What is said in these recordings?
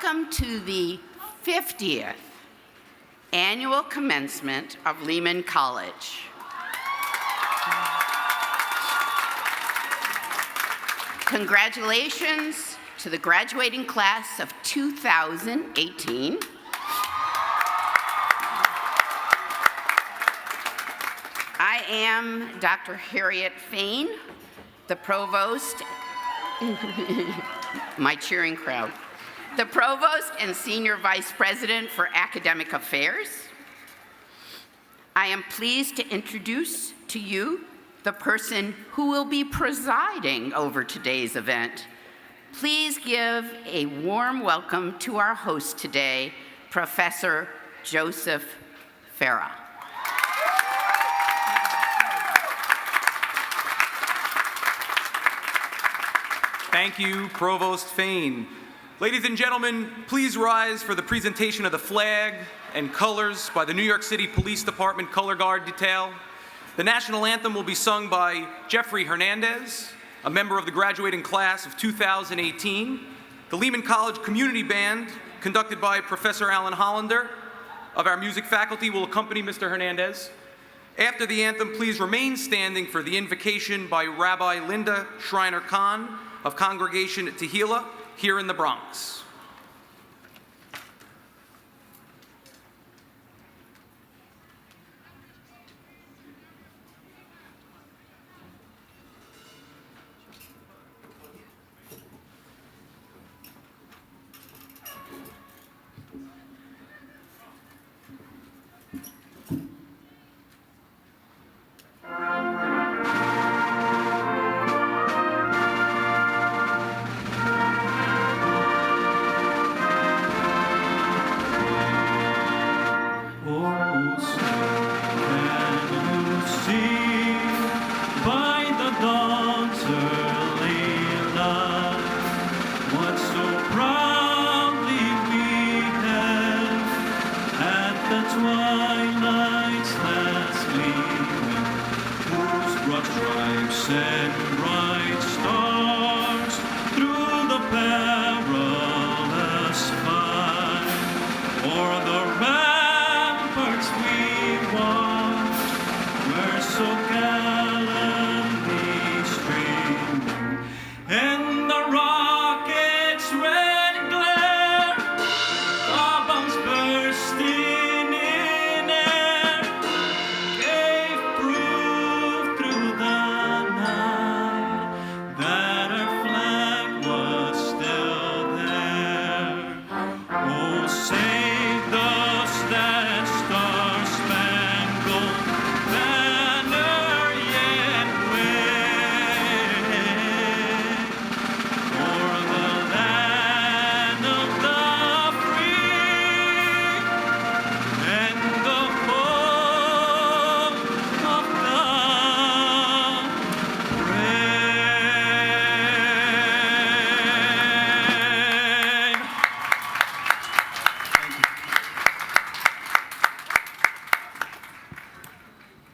Welcome to the 50th Annual Commencement of Lehman College. Congratulations to the graduating class of 2018. I am Dr. Harriet Fain, the provost, my cheering crowd, the provost and senior vice president for academic affairs. I am pleased to introduce to you the person who will be presiding over today's event. Please give a warm welcome to our host today, Professor Joseph Farah. Thank you, Provost Fain. Ladies and gentlemen, please rise for the presentation of the flag and colors by the New York City Police Department Color Guard Detail. The national anthem will be sung by Jeffrey Hernandez, a member of the graduating class of 2018. The Lehman College Community Band, conducted by Professor Alan Hollander of our music faculty, will accompany Mr. Hernandez. After the anthem, please remain standing for the invocation by Rabbi Linda Schreiner-Kahn of Congregation Tehillah here in the Bronx.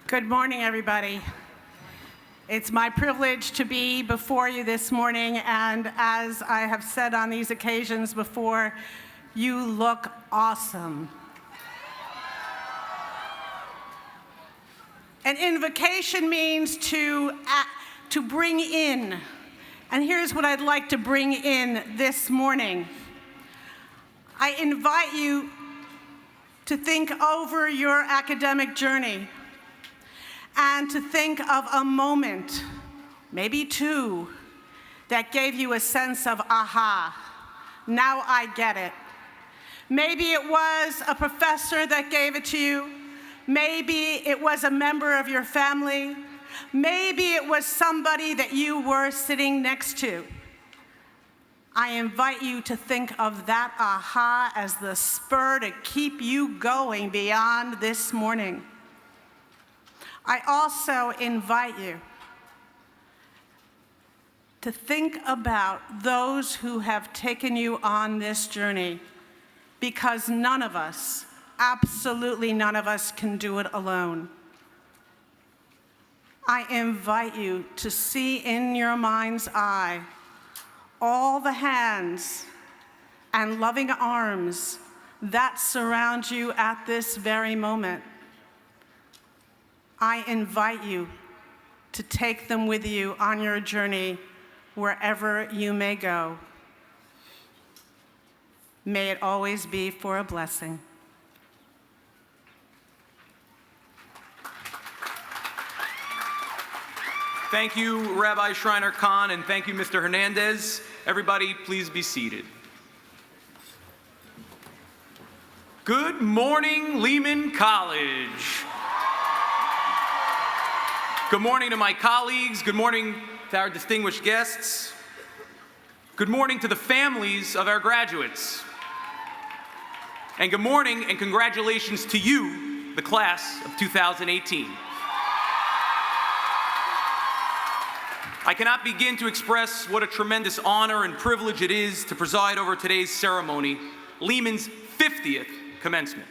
Good morning, everybody. It's my privilege to be before you this morning, and as I have said on these occasions before, you look awesome. An invocation means to bring in, and here's what I'd like to bring in this morning. I invite you to think over your academic journey, and to think of a moment, maybe two, that gave you a sense of, aha, now I get it. Maybe it was a professor that gave it to you. Maybe it was a member of your family. Maybe it was somebody that you were sitting next to. I invite you to think of that aha as the spur to keep you going beyond this morning. I also invite you to think about those who have taken you on this journey, because none of us, absolutely none of us, can do it alone. I invite you to see in your mind's eye all the hands and loving arms that surround you at this very moment. I invite you to take them with you on your journey wherever you may go. May it always be for a blessing. Thank you, Rabbi Schreiner Khan, and thank you, Mr. Hernandez. Everybody, please be seated. Good morning, Lehman College. Good morning to my colleagues. Good morning to our distinguished guests. Good morning to the families of our graduates. And good morning and congratulations to you, the class of 2018. I cannot begin to express what a tremendous honor and privilege it is to preside over today's ceremony, Lehman's 50th commencement.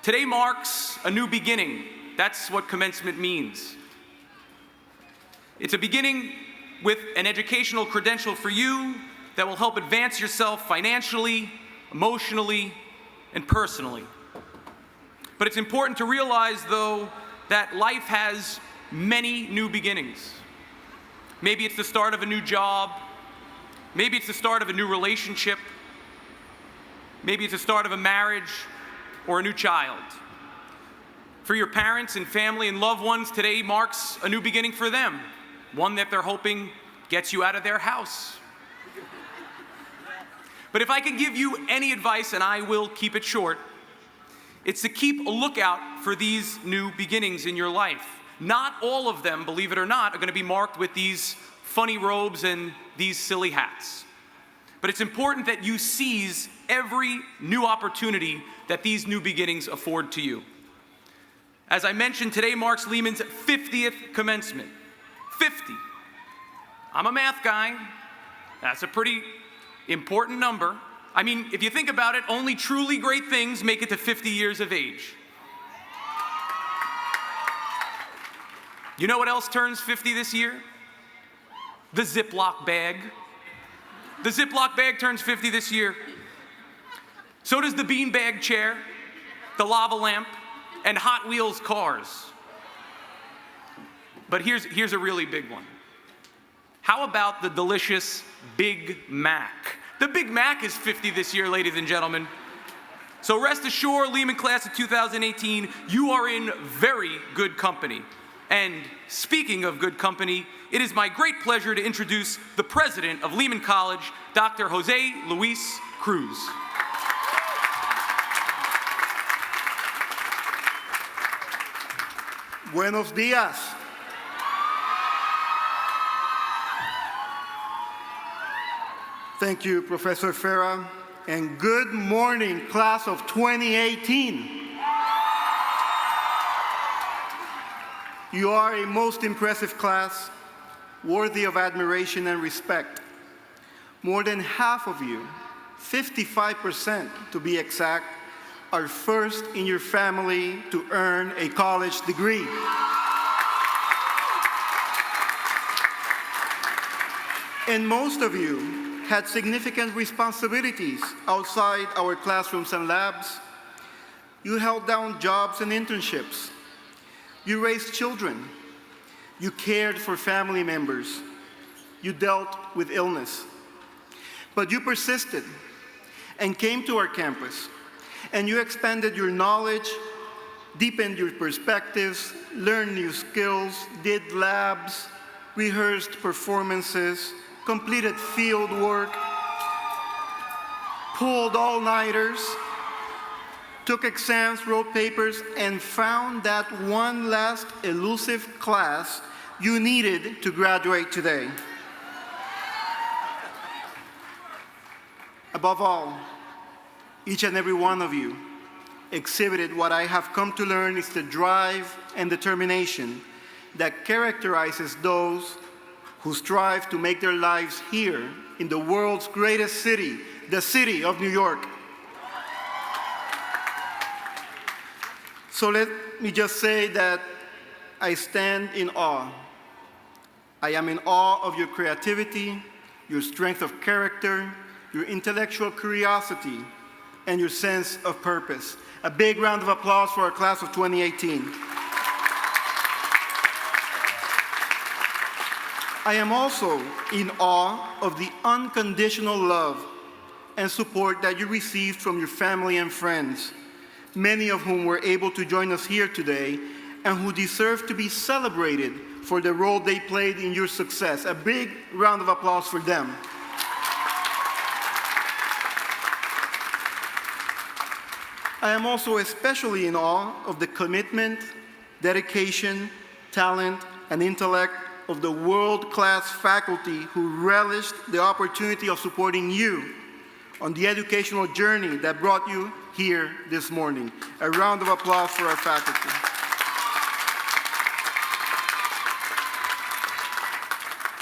Today marks a new beginning. That's what commencement means. It's a beginning with an educational credential for you that will help advance yourself financially, emotionally, and personally. But it's important to realize, though, that life has many new beginnings. Maybe it's the start of a new job. Maybe it's the start of a new relationship. Maybe it's the start of a marriage or a new child. For your parents and family and loved ones, today marks a new beginning for them, one that they're hoping gets you out of their house. But if I can give you any advice, and I will keep it short, it's to keep a lookout for these new beginnings in your life. Not all of them, believe it or not, are going to be marked with these funny robes and these silly hats. But it's important that you seize every new opportunity that these new beginnings afford to you. As I mentioned, today marks Lehman's 50th commencement. 50. I'm a math guy. That's a pretty important number. I mean, if you think about it, only truly great things make it to 50 years of age. You know what else turns 50 this year? The Ziploc bag. The Ziploc bag turns 50 this year. So does the beanbag chair, the lava lamp, and Hot Wheels cars. But here's a really big one. How about the delicious Big Mac? The Big Mac is 50 this year, ladies and gentlemen. So rest assured, Lehman class of 2018, you are in very good company. And speaking of good company, it is my great pleasure to introduce the president of Lehman College, Dr. Jose Luis Cruz. Buenos días. Thank you, Professor Farah, and good morning, class of 2018. You are a most impressive class, worthy of admiration and respect. More than half of you, 55% to be exact, are first in your family to earn a college degree. And most of you had significant responsibilities outside our classrooms and labs. You held down jobs and internships. You raised children. You cared for family members. You dealt with illness. But you persisted and came to our campus, and you expanded your knowledge, deepened your perspectives, learned new skills, did labs, rehearsed performances, completed field work, pulled all-nighters, took exams, wrote papers, and found that one last elusive class you needed to graduate today. Above all, each and every one of you exhibited what I have come to learn is the drive and determination that characterizes those who strive to make their lives here in the world's greatest city, the city of New York. So let me just say that I stand in awe. I am in awe of your creativity, your strength of character, your intellectual curiosity, and your sense of purpose. A big round of applause for our class of 2018. I am also in awe of the unconditional love and support that you received from your family and friends, many of whom were able to join us here today and who deserve to be celebrated for the role they played in your success. A big round of applause for them. I am also especially in awe of the commitment, dedication, talent, and intellect of the world-class faculty who relished the opportunity of supporting you on the educational journey that brought you here this morning. A round of applause for our faculty.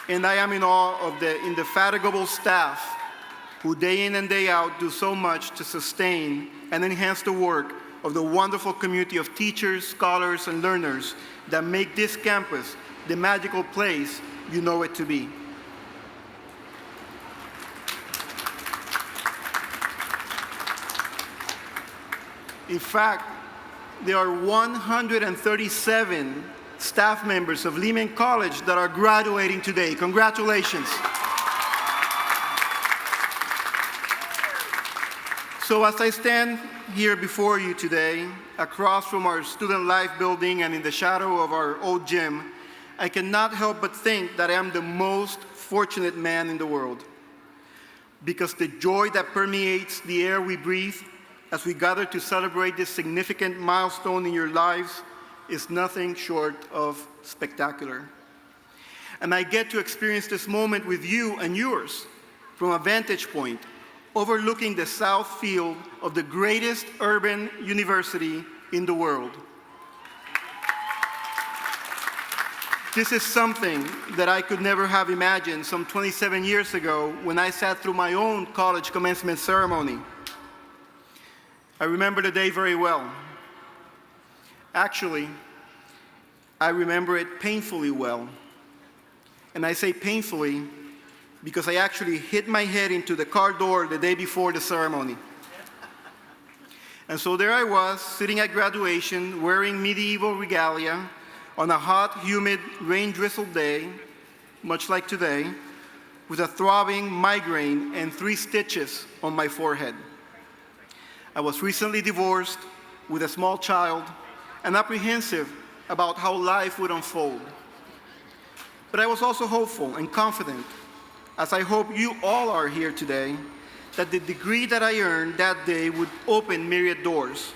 And I am in awe of the indefatigable staff who day in and day out do so much to sustain and enhance the work of the wonderful community of teachers, scholars, and learners that make this campus the magical place you know it to be. In fact, there are 137 staff members of Lehman College that are graduating today. Congratulations. So as I stand here before you today, across from our Student Life building and in the shadow of our old gym, I cannot help but think that I am the most fortunate man in the world, because the joy that permeates the air we breathe as we gather to celebrate this significant milestone in your lives is nothing short of spectacular. And I get to experience this moment with you and yours from a vantage point overlooking the south field of the greatest urban university in the world. This is something that I could never have imagined some 27 years ago when I sat through my own college commencement ceremony. I remember the day very well. Actually, I remember it painfully well. And I say painfully because I actually hit my head into the car door the day before the ceremony. And so there I was, sitting at graduation, wearing medieval regalia on a hot, humid, rain-drizzled day, much like today, with a throbbing migraine and 3 stitches on my forehead. I was recently divorced with a small child and apprehensive about how life would unfold. But I was also hopeful and confident, as I hope you all are here today, that the degree that I earned that day would open myriad doors,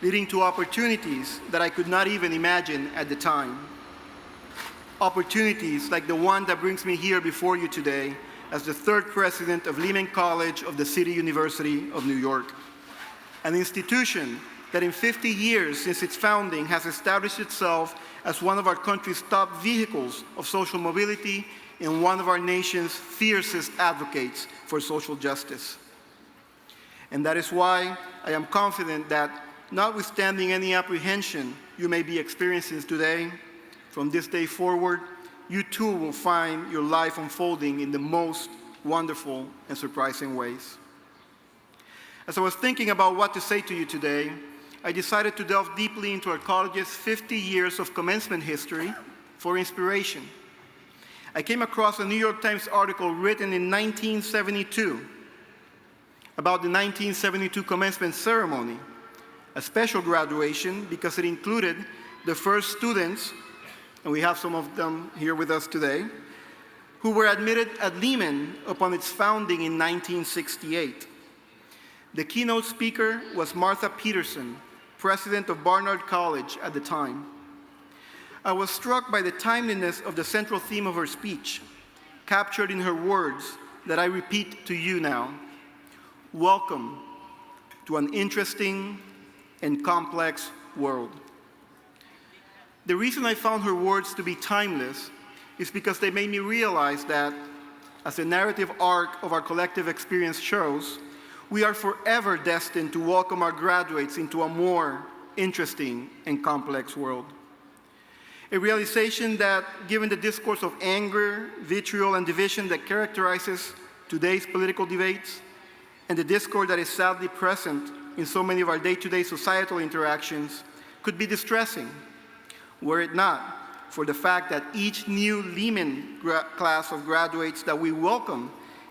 leading to opportunities that I could not even imagine at the time. Opportunities like the one that brings me here before you today as the 3rd president of Lehman College of the City University of New York, an institution that in 50 years since its founding has established itself as one of our country's top vehicles of social mobility and one of our nation's fiercest advocates for social justice. And that is why I am confident that, notwithstanding any apprehension you may be experiencing today, from this day forward, you too will find your life unfolding in the most wonderful and surprising ways. As I was thinking about what to say to you today, I decided to delve deeply into our college's 50 years of commencement history for inspiration. I came across a New York Times article written in 1972 about the 1972 commencement ceremony, a special graduation because it included the first students, and we have some of them here with us today, who were admitted at Lehman upon its founding in 1968. The keynote speaker was Martha Peterson, president of Barnard College at the time. I was struck by the timeliness of the central theme of her speech, captured in her words that I repeat to you now. Welcome to an interesting and complex world. The reason I found her words to be timeless is because they made me realize that, as the narrative arc of our collective experience shows, we are forever destined to welcome our graduates into a more interesting and complex world. A realization that, given the discourse of anger, vitriol, and division that characterizes today's political debates, and the discord that is sadly present in so many of our day-to-day societal interactions could be distressing, were it not for the fact that each new Lehman class of graduates that we welcome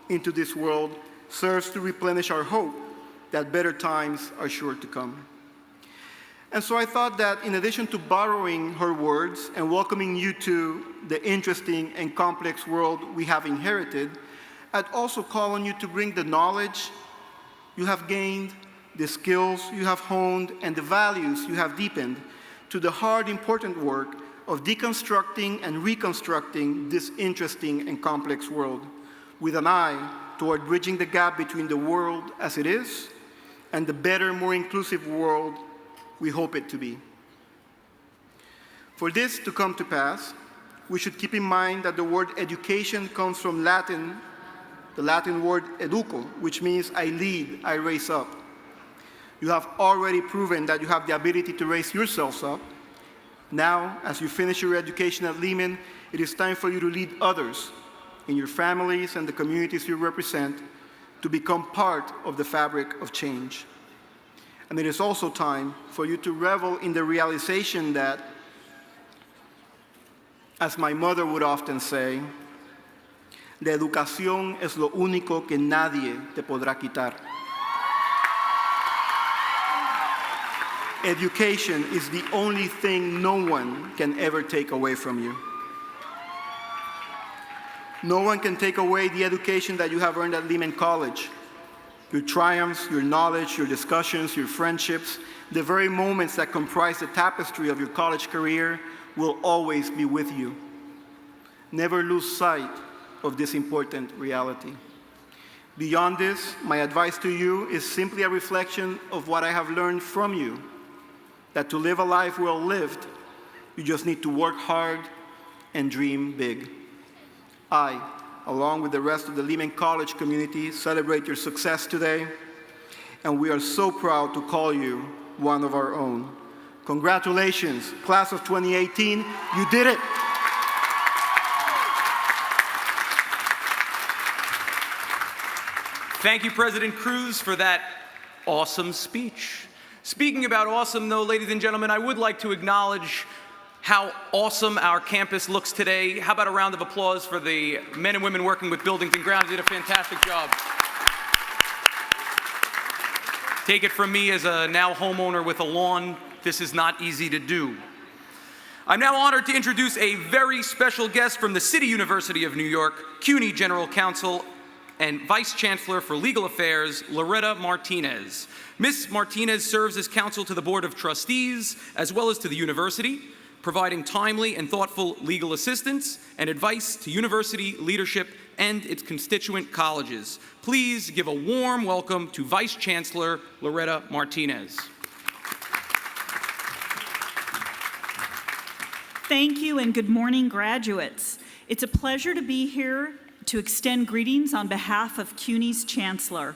into this world serves to replenish our hope that better times are sure to come. And so I thought that in addition to borrowing her words and welcoming you to the interesting and complex world we have inherited, I'd also call on you to bring the knowledge you have gained, the skills you have honed, and the values you have deepened to the hard, important work of deconstructing and reconstructing this interesting and complex world, with an eye toward bridging the gap between the world as it is and the better, more inclusive world we hope it to be. For this to come to pass, we should keep in mind that the word education comes from Latin, the Latin word educo, which means I lead, I raise up. You have already proven that you have the ability to raise yourselves up. Now, as you finish your education at Lehman, it is time for you to lead others in your families and the communities you represent to become part of the fabric of change. And it is also time for you to revel in the realization that, as my mother would often say, la educación es lo único que nadie te podrá quitar. Education is the only thing no one can ever take away from you. No one can take away the education that you have earned at Lehman College. Your triumphs, your knowledge, your discussions, your friendships, the very moments that comprise the tapestry of your college career will always be with you. Never lose sight of this important reality. Beyond this, my advice to you is simply a reflection of what I have learned from you, that to live a life well lived, you just need to work hard and dream big. I, along with the rest of the Lehman College community, celebrate your success today, and we are so proud to call you one of our own. Congratulations, class of 2018, you did it. Thank you, President Cruz, for that awesome speech. Speaking about awesome, though, ladies and gentlemen, I would like to acknowledge how awesome our campus looks today. How about a round of applause for the men and women working with buildings and grounds? They did a fantastic job. Take it from me as a now homeowner with a lawn, this is not easy to do. I'm now honored to introduce a very special guest from the City University of New York, CUNY General Counsel and Vice Chancellor for Legal Affairs, Loretta Martinez. Ms. Martinez serves as counsel to the Board of Trustees, as well as to the university, providing timely and thoughtful legal assistance and advice to university leadership and its constituent colleges. Please give a warm welcome to Vice Chancellor Loretta Martinez. Thank you and good morning, graduates. It's a pleasure to be here to extend greetings on behalf of CUNY's Chancellor.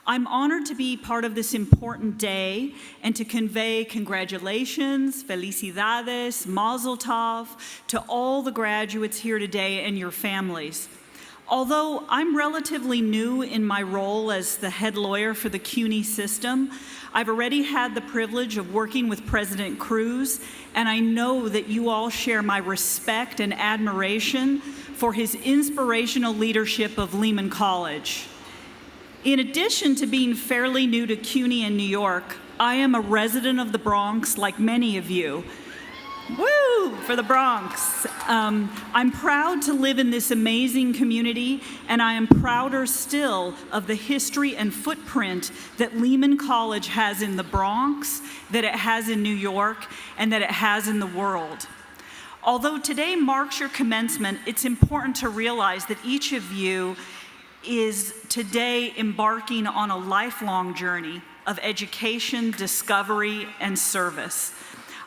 I'm honored to be part of this important day and to convey congratulations, felicidades, mazel tov to all the graduates here today and your families. Although I'm relatively new in my role as the head lawyer for the CUNY system, I've already had the privilege of working with President Cruz, and I know that you all share my respect and admiration for his inspirational leadership of Lehman College. In addition to being fairly new to CUNY in New York, I am a resident of the Bronx like many of you. Woo, for the Bronx. I'm proud to live in this amazing community, and I am prouder still of the history and footprint that Lehman College has in the Bronx, that it has in New York, and that it has in the world. Although today marks your commencement, it's important to realize that each of you is today embarking on a lifelong journey of education, discovery, and service.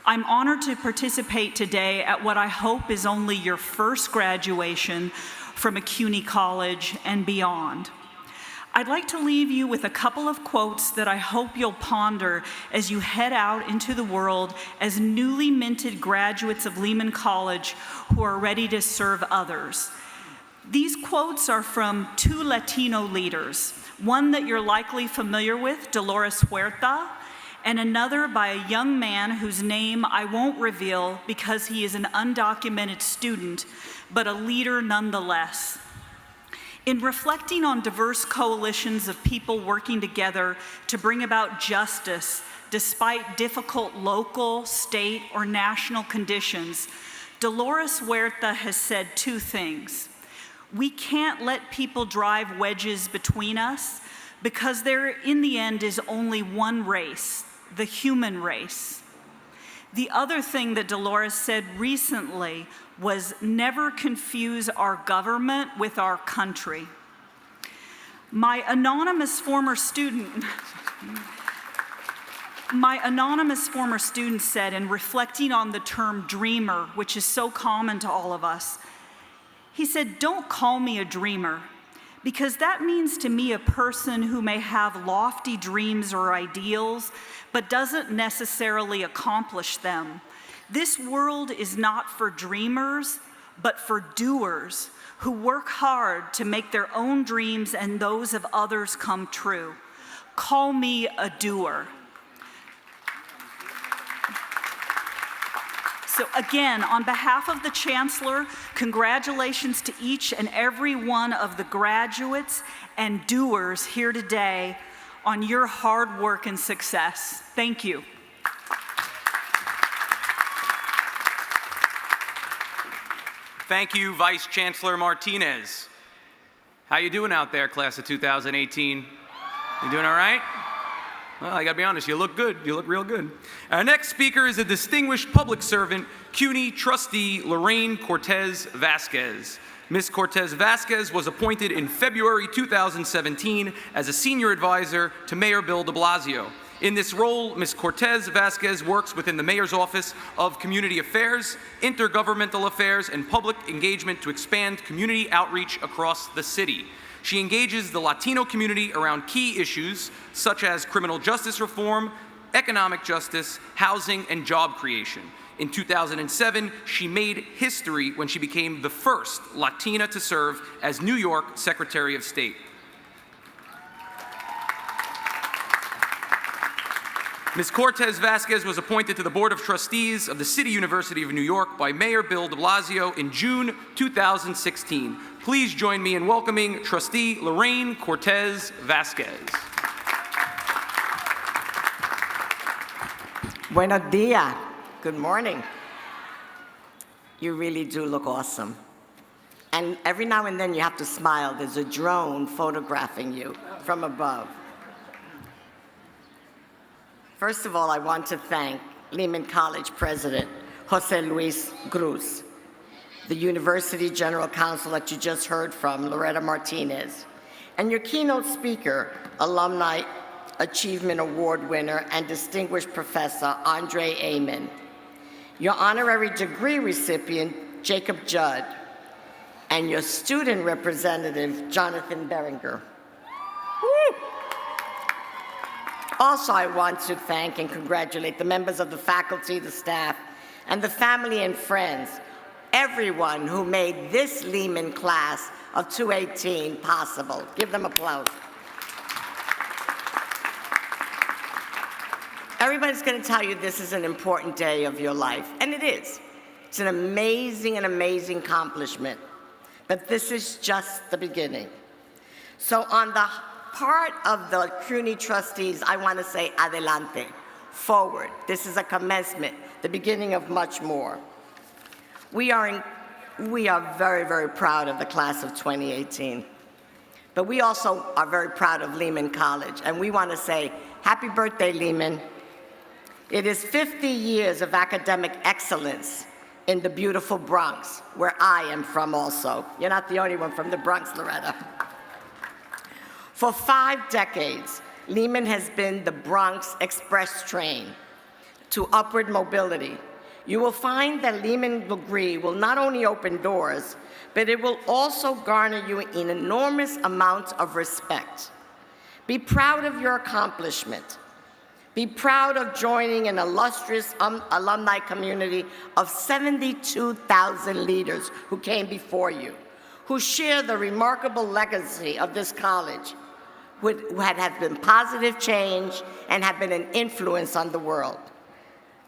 I'm honored to participate today at what I hope is only your first graduation from a CUNY college and beyond. I'd like to leave you with a couple of quotes that I hope you'll ponder as you head out into the world as newly minted graduates of Lehman College who are ready to serve others. These quotes are from two Latino leaders, one that you're likely familiar with, Dolores Huerta, and another by a young man whose name I won't reveal because he is an undocumented student, but a leader nonetheless. In reflecting on diverse coalitions of people working together to bring about justice despite difficult local, state, or national conditions, Dolores Huerta has said two things. We can't let people drive wedges between us because there, in the end, is only one race, the human race. The other thing that Dolores said recently was never confuse our government with our country. My anonymous former student said, in reflecting on the term dreamer, which is so common to all of us, he said, "Don't call me a dreamer, because that means to me a person who may have lofty dreams or ideals, but doesn't necessarily accomplish them. This world is not for dreamers, but for doers who work hard to make their own dreams and those of others come true. Call me a doer." So again, on behalf of the Chancellor, congratulations to each and every one of the graduates and doers here today on your hard work and success. Thank you. Thank you, Vice Chancellor Martinez. How you doing out there, class of 2018? You doing all right? Well, I gotta be honest, you look good. You look real good. Our next speaker is a distinguished public servant, CUNY trustee Lorraine Cortez Vasquez. Ms. Cortez Vasquez was appointed in February 2017 as a senior advisor to Mayor Bill de Blasio. In this role, Ms. Cortez Vasquez works within the Mayor's Office of Community Affairs, Intergovernmental Affairs, and Public Engagement to expand community outreach across the city. She engages the Latino community around key issues such as criminal justice reform, economic justice, housing, and job creation. In 2007, she made history when she became the first Latina to serve as New York Secretary of State. Ms. Cortez Vasquez was appointed to the Board of Trustees of the City University of New York by Mayor Bill de Blasio in June 2016. Please join me in welcoming Trustee Lorraine Cortez Vasquez. Buenos dias. Good morning. You really do look awesome. And every now and then you have to smile. There's a drone photographing you from above. First of all, I want to thank Lehman College President Jose Luis Cruz, the University General Counsel that you just heard from, Loretta Martinez, and your keynote speaker, Alumni Achievement Award winner and distinguished professor Andre Amen, your honorary degree recipient, Jacob Judd, and your student representative, Jonathan Beringer. Woo! Also, I want to thank and congratulate the members of the faculty, the staff, and the family and friends, everyone who made this Lehman class of 2018 possible. Give them applause. Everybody's going to tell you this is an important day of your life, and it is. It's an amazing accomplishment, but this is just the beginning. So on the part of the CUNY trustees, I want to say adelante, forward. This is a commencement, the beginning of much more. We are very, very proud of the class of 2018, but we also are very proud of Lehman College, and we want to say happy birthday, Lehman. It is 50 years of academic excellence in the beautiful Bronx, where I am from also. You're not the only one from the Bronx, Loretta. For 5 decades, Lehman has been the Bronx express train to upward mobility. You will find that Lehman degree will not only open doors, but it will also garner you an enormous amount of respect. Be proud of your accomplishment. Be proud of joining an illustrious alumni community of 72,000 leaders who came before you, who share the remarkable legacy of this college. who have been positive change and have been an influence on the world.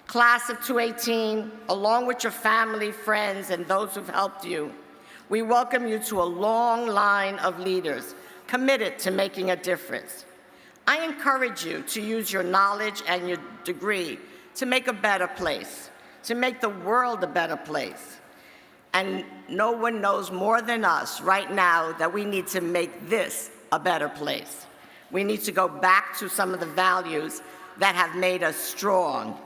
Class of 2018, along with your family, friends, and those who've helped you, we welcome you to a long line of leaders committed to making a difference. I encourage you to use your knowledge and your degree to make a better place, to make the world a better place. And no one knows more than us right now that we need to make this a better place. We need to go back to some of the values that have made us strong.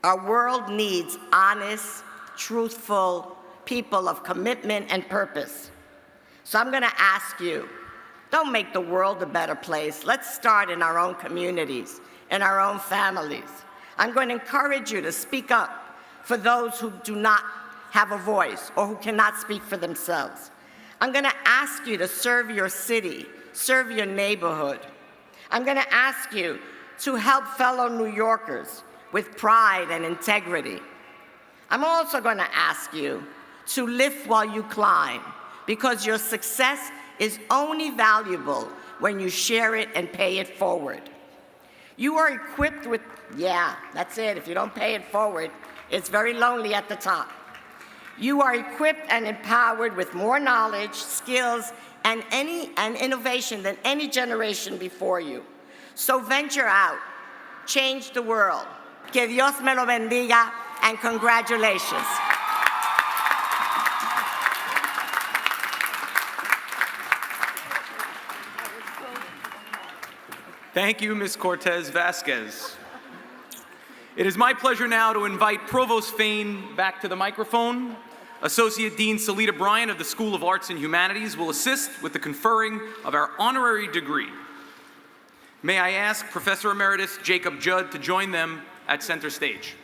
Our world needs honest, truthful people of commitment and purpose. So I'm going to ask you, don't make the world a better place. Let's start in our own communities, in our own families. I'm going to encourage you to speak up for those who do not have a voice or who cannot speak for themselves. I'm going to ask you to serve your city, serve your neighborhood. I'm going to ask you to help fellow New Yorkers with pride and integrity. I'm also going to ask you to lift while you climb, because your success is only valuable when you share it and pay it forward. You are equipped with, yeah, that's it. If you don't pay it forward, it's very lonely at the top. You are equipped and empowered with more knowledge, skills, and innovation than any generation before you. So venture out, change the world. Que Dios me lo bendiga, and congratulations. Thank you, Ms. Cortez Vasquez. It is my pleasure now to invite Provost Fain back to the microphone. Associate Dean Salita Bryant of the School of Arts and Humanities will assist with the conferring of our honorary degree. May I ask Professor Emeritus Jacob Judd to join them at center stage.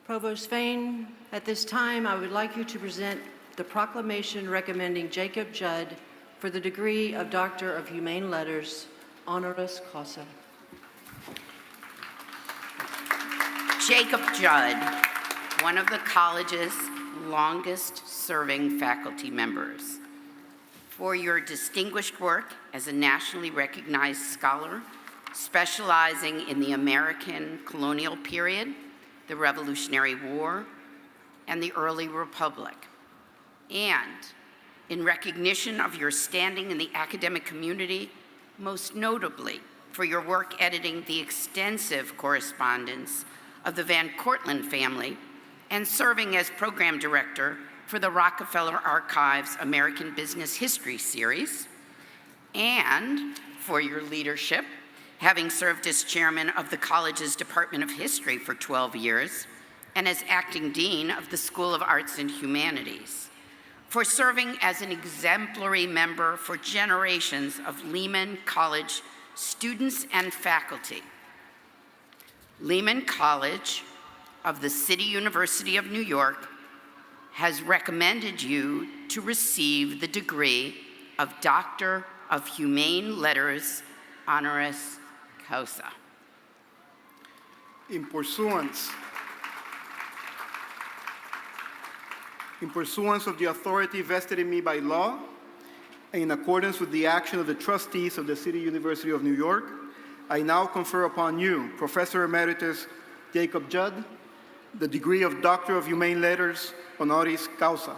Provost Fain, at this time, I would like you to present the proclamation recommending Jacob Judd for the degree of Doctor of Humane Letters, honoris causa. Jacob Judd, one of the college's longest-serving faculty members, for your distinguished work as a nationally recognized scholar specializing in the American colonial period, the Revolutionary War, and the early Republic, and in recognition of your standing in the academic community, most notably for your work editing the extensive correspondence of the Van Cortlandt family and serving as program director for the Rockefeller Archives American Business History series, and for your leadership, having served as chairman of the college's Department of History for 12 years and as acting dean of the School of Arts and Humanities, for serving as an exemplary member for generations of Lehman College students and faculty. Lehman College of the City University of New York has recommended you to receive the degree of Doctor of Humane Letters, honoris causa. In pursuance of the authority vested in me by law, and in accordance with the action of the trustees of the City University of New York, I now confer upon you, Professor Emeritus Jacob Judd, the degree of Doctor of Humane Letters, honoris causa.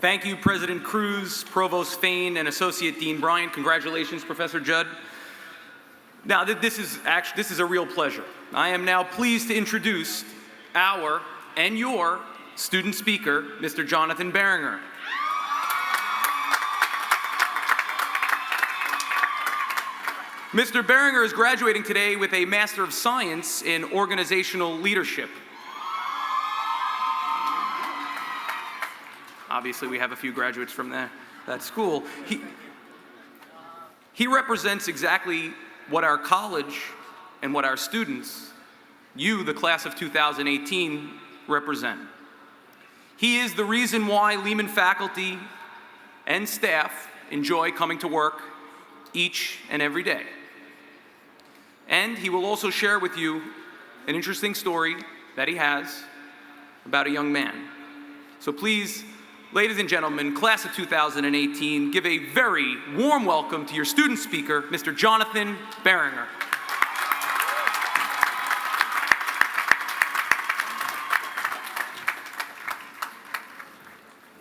Thank you, President Cruz, Provost Fain, and Associate Dean Bryant. Congratulations, Professor Judd. Now, this is a real pleasure. I am now pleased to introduce our and your student speaker, Mr. Jonathan Beringer. Mr. Beringer is graduating today with a Master of Science in Organizational Leadership. Obviously, we have a few graduates from that school. He represents exactly what our college and what our students, you, the class of 2018, represent. He is the reason why Lehman faculty and staff enjoy coming to work each and every day. And he will also share with you an interesting story that he has about a young man. So please, ladies and gentlemen, class of 2018, give a very warm welcome to your student speaker, Mr. Jonathan Beringer.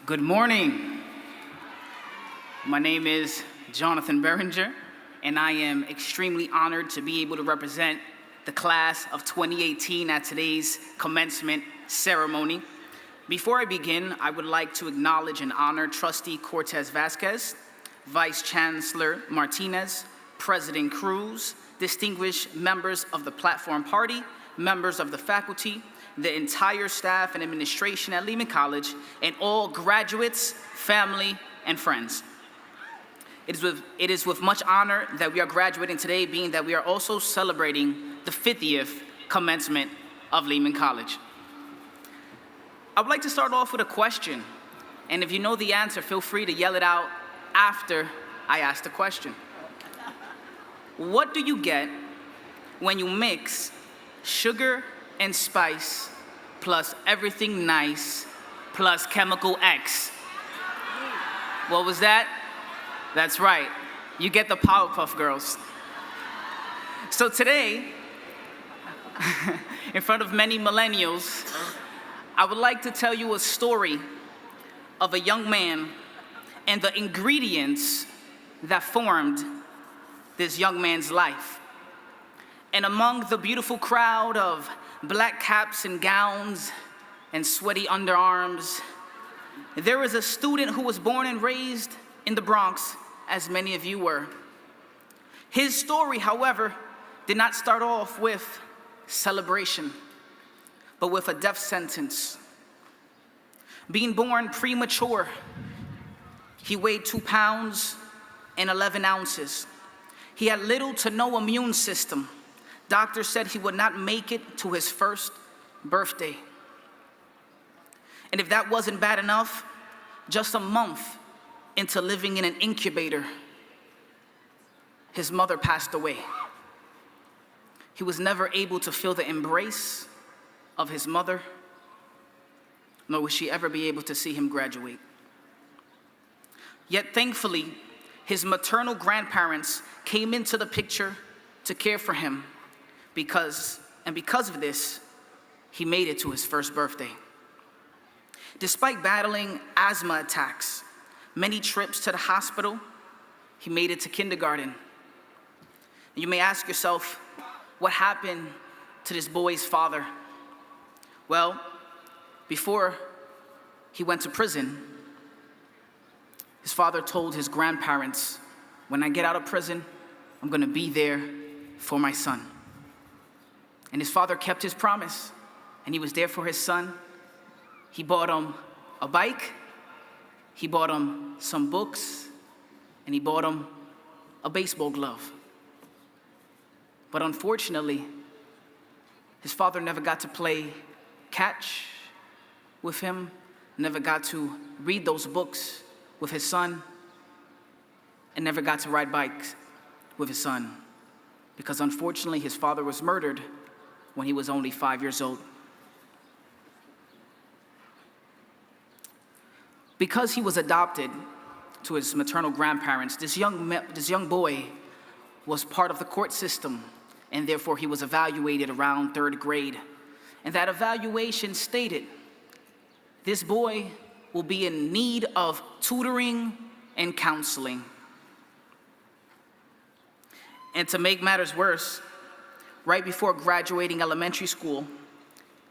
Good morning. My name is Jonathan Beringer, and I am extremely honored to be able to represent the class of 2018 at today's commencement ceremony. Before I begin, I would like to acknowledge and honor Trustee Cortez Vasquez, Vice Chancellor Martinez, President Cruz, distinguished members of the Platform Party, members of the faculty, the entire staff and administration at Lehman College, and all graduates, family, and friends. It is with much honor that we are graduating today, being that we are also celebrating the 50th commencement of Lehman College. I would like to start off with a question, and if you know the answer, feel free to yell it out after I ask the question. What do you get when you mix sugar and spice plus everything nice plus chemical X? What was that? That's right, you get the Powerpuff Girls. So today, in front of many millennials, I would like to tell you a story of a young man and the ingredients that formed this young man's life. And among the beautiful crowd of black caps and gowns and sweaty underarms, there was a student who was born and raised in the Bronx, as many of you were. His story, however, did not start off with celebration, but with a death sentence. Being born premature, he weighed 2 pounds and 11 ounces. He had little to no immune system. Doctors said he would not make it to his first birthday. And if that wasn't bad enough, just a month into living in an incubator, his mother passed away. He was never able to feel the embrace of his mother, nor would she ever be able to see him graduate. Yet thankfully, his maternal grandparents came into the picture to care for him because of this, he made it to his first birthday. Despite battling asthma attacks, many trips to the hospital, he made it to kindergarten. You may ask yourself, what happened to this boy's father? Well, before he went to prison, his father told his grandparents, when I get out of prison, I'm gonna be there for my son. And his father kept his promise, and he was there for his son. He bought him a bike, he bought him some books, and he bought him a baseball glove. But unfortunately, his father never got to play catch with him, never got to read those books with his son, and never got to ride bikes with his son, because unfortunately his father was murdered when he was only 5 years old. Because he was adopted to his maternal grandparents, this young boy was part of the court system, and therefore he was evaluated around 3rd grade. And that evaluation stated, this boy will be in need of tutoring and counseling. And to make matters worse, right before graduating elementary school,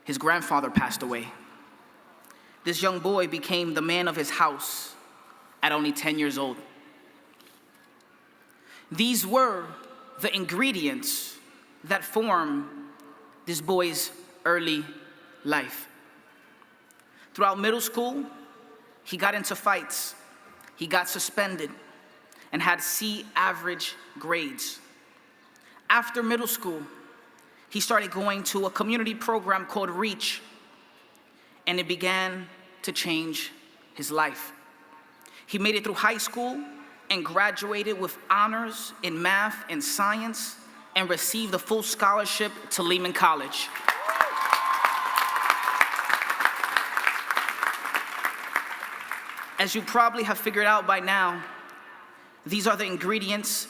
his grandfather passed away. This young boy became the man of his house at only 10 years old. These were the ingredients that form this boy's early life. Throughout middle school, he got into fights, he got suspended, and had C average grades. After middle school, he started going to a community program called REACH, and it began to change his life. He made it through high school and graduated with honors in math and science and received a full scholarship to Lehman College. As you probably have figured out by now, these are the ingredients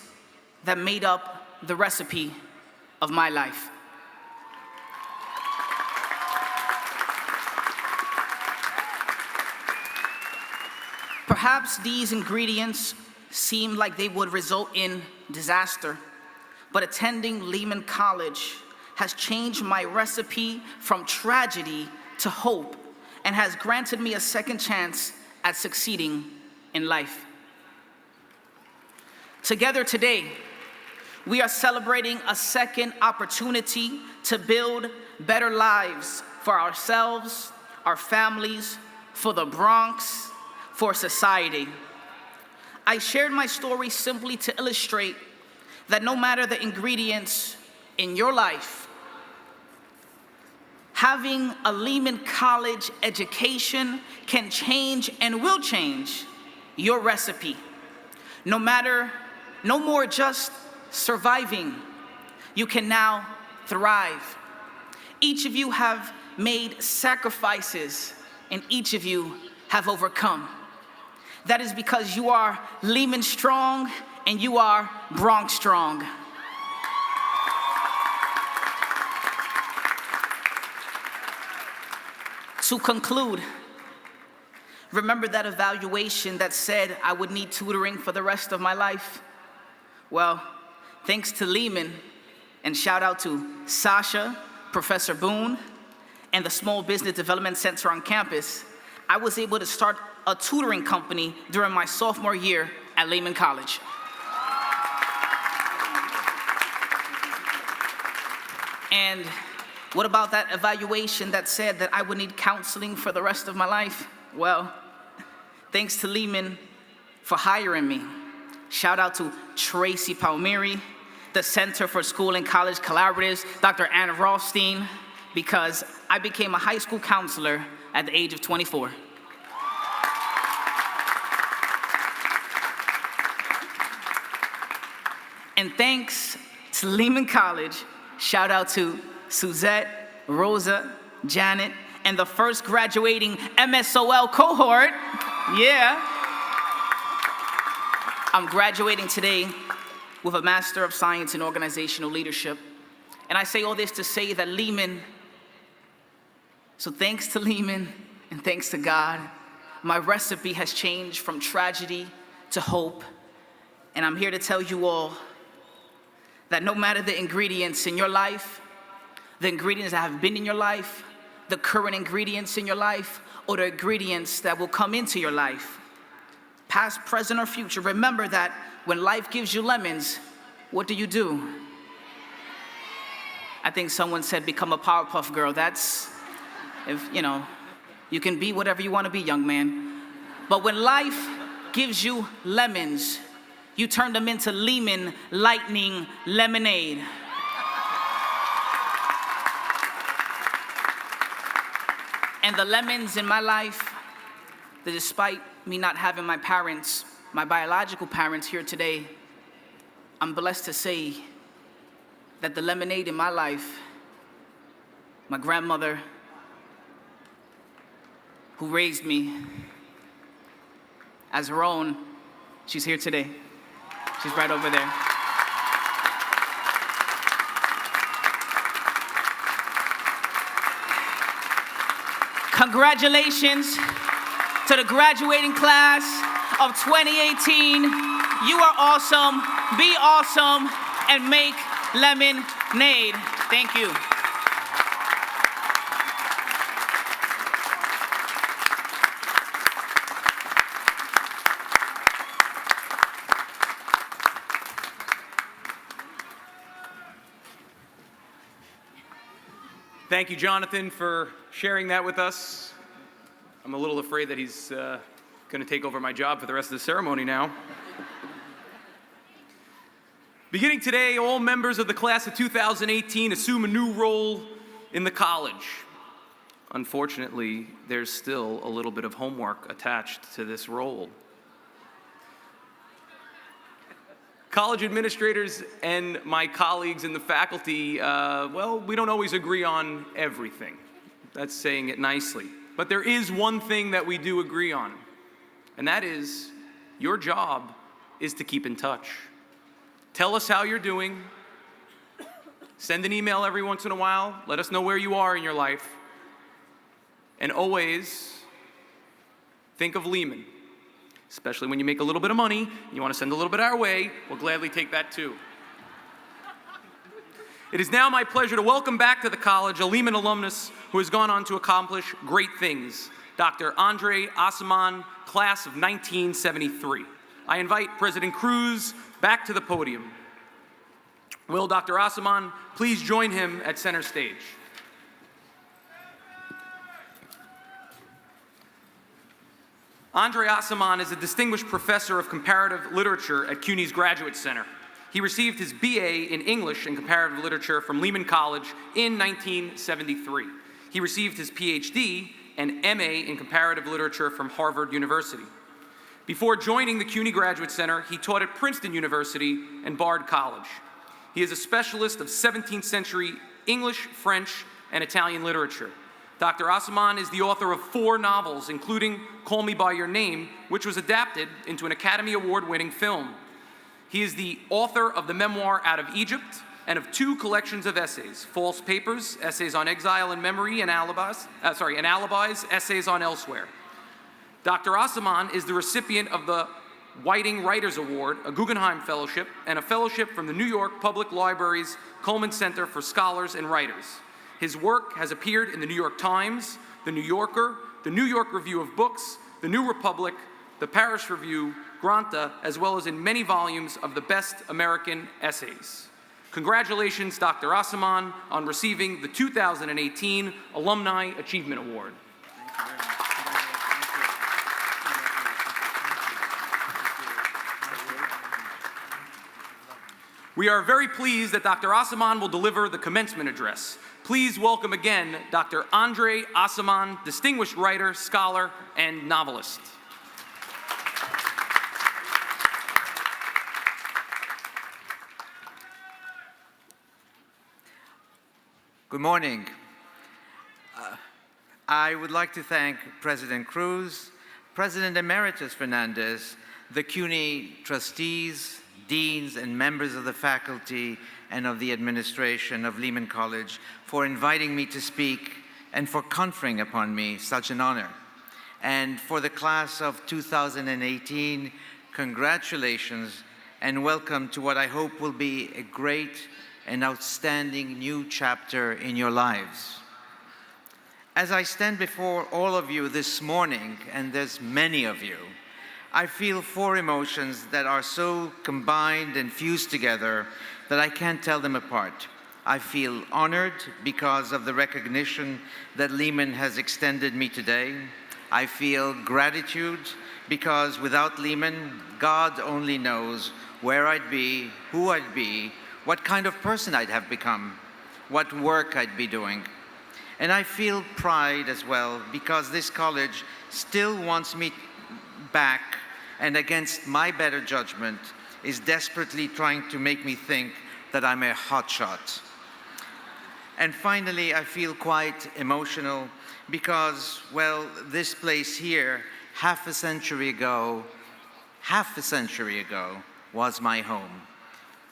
that made up the recipe of my life. Perhaps these ingredients seem like they would result in disaster, but attending Lehman College has changed my recipe from tragedy to hope and has granted me a second chance at succeeding in life. Together today, we are celebrating a second opportunity to build better lives for ourselves, our families, for the Bronx, for society. I shared my story simply to illustrate that no matter the ingredients in your life, having a Lehman College education can change and will change your recipe. No more just surviving, you can now thrive. Each of you have made sacrifices, and each of you have overcome. That is because you are Lehman strong and you are Bronx strong. To conclude, remember that evaluation that said I would need tutoring for the rest of my life? Well, thanks to Lehman, and shout out to Sasha, Professor Boone, and the Small Business Development Center on campus, I was able to start a tutoring company during my sophomore year at Lehman College. And what about that evaluation that said that I would need counseling for the rest of my life? Well, thanks to Lehman for hiring me. Shout out to Tracy Palmieri, the Center for School and College Collaboratives, Dr. Ann Rothstein, because I became a high school counselor at the age of 24. And thanks to Lehman College, shout out to Suzette, Rosa, Janet, and the first graduating MSOL cohort. Yeah. I'm graduating today with a Master of Science in Organizational Leadership. And I say all this to say that so thanks to Lehman and thanks to God, my recipe has changed from tragedy to hope. And I'm here to tell you all that no matter the ingredients in your life, the ingredients that have been in your life, the current ingredients in your life, or the ingredients that will come into your life, past, present, or future, remember that when life gives you lemons, what do? I think someone said become a Powerpuff Girl. That's, you can be whatever you want to be, young man. But when life gives you lemons, you turn them into Lehman Lightning Lemonade. And the lemons in my life, that despite me not having my parents, my biological parents here today, I'm blessed to say that the lemonade in my life, my grandmother, who raised me as her own, she's here today. She's right over there. Congratulations to the graduating class of 2018. You are awesome, be awesome, and make lemonade. Thank you. Thank you, Jonathan, for sharing that with us. I'm a little afraid that he's going to take over my job for the rest of the ceremony now. Beginning today, all members of the class of 2018 assume a new role in the college. Unfortunately, there's still a little bit of homework attached to this role. College administrators and my colleagues in the faculty, well, we don't always agree on everything. That's saying it nicely. But there is one thing that we do agree on, and that is your job is to keep in touch. Tell us how you're doing. Send an email every once in a while. Let us know where you are in your life. And always think of Lehman, especially when you make a little bit of money, and you want to send a little bit our way, we'll gladly take that too. It is now my pleasure to welcome back to the college a Lehman alumnus who has gone on to accomplish great things, Dr. Andre Asaman, class of 1973. I invite President Cruz back to the podium. Will Dr. Asaman please join him at center stage? Andre Asaman is a distinguished professor of comparative literature at CUNY's Graduate Center. He received his BA in English and Comparative Literature from Lehman College in 1973. He received his PhD and MA in Comparative Literature from Harvard University. Before joining the CUNY Graduate Center, he taught at Princeton University and Bard College. He is a specialist of 17th century English, French, and Italian literature. Dr. Asaman is the author of 4 novels, including Call Me By Your Name, which was adapted into an Academy Award-winning film. He is the author of the memoir Out of Egypt and of 2 collections of essays, False Papers, Essays on Exile and Memory and Alibis, Essays on Elsewhere. Dr. Asaman is the recipient of the Whiting Writers Award, a Guggenheim Fellowship, and a fellowship from the New York Public Library's Cullman Center for Scholars and Writers. His work has appeared in the New York Times, the New Yorker, the New York Review of Books, the New Republic, the Paris Review, Granta, as well as in many volumes of the Best American Essays. Congratulations, Dr. Asaman, on receiving the 2018 Alumni Achievement Award. We are very pleased that Dr. Asaman will deliver the commencement address. Please welcome again Dr. Andre Asaman, distinguished writer, scholar, and novelist. Good morning. I would like to thank President Cruz, President Emeritus Fernandez, the CUNY trustees, deans, and members of the faculty and of the administration of Lehman College for inviting me to speak and for conferring upon me such an honor. And for the class of 2018, congratulations and welcome to what I hope will be a great and outstanding new chapter in your lives. As I stand before all of you this morning, and there's many of you, I feel 4 emotions that are so combined and fused together that I can't tell them apart. I feel honored because of the recognition that Lehman has extended me today. I feel gratitude because without Lehman, God only knows where I'd be, who I'd be, what kind of person I'd have become, what work I'd be doing. And I feel pride as well because this college still wants me back and against my better judgment is desperately trying to make me think that I'm a hotshot. And finally, I feel quite emotional because, well, this place here, half a century ago, was my home.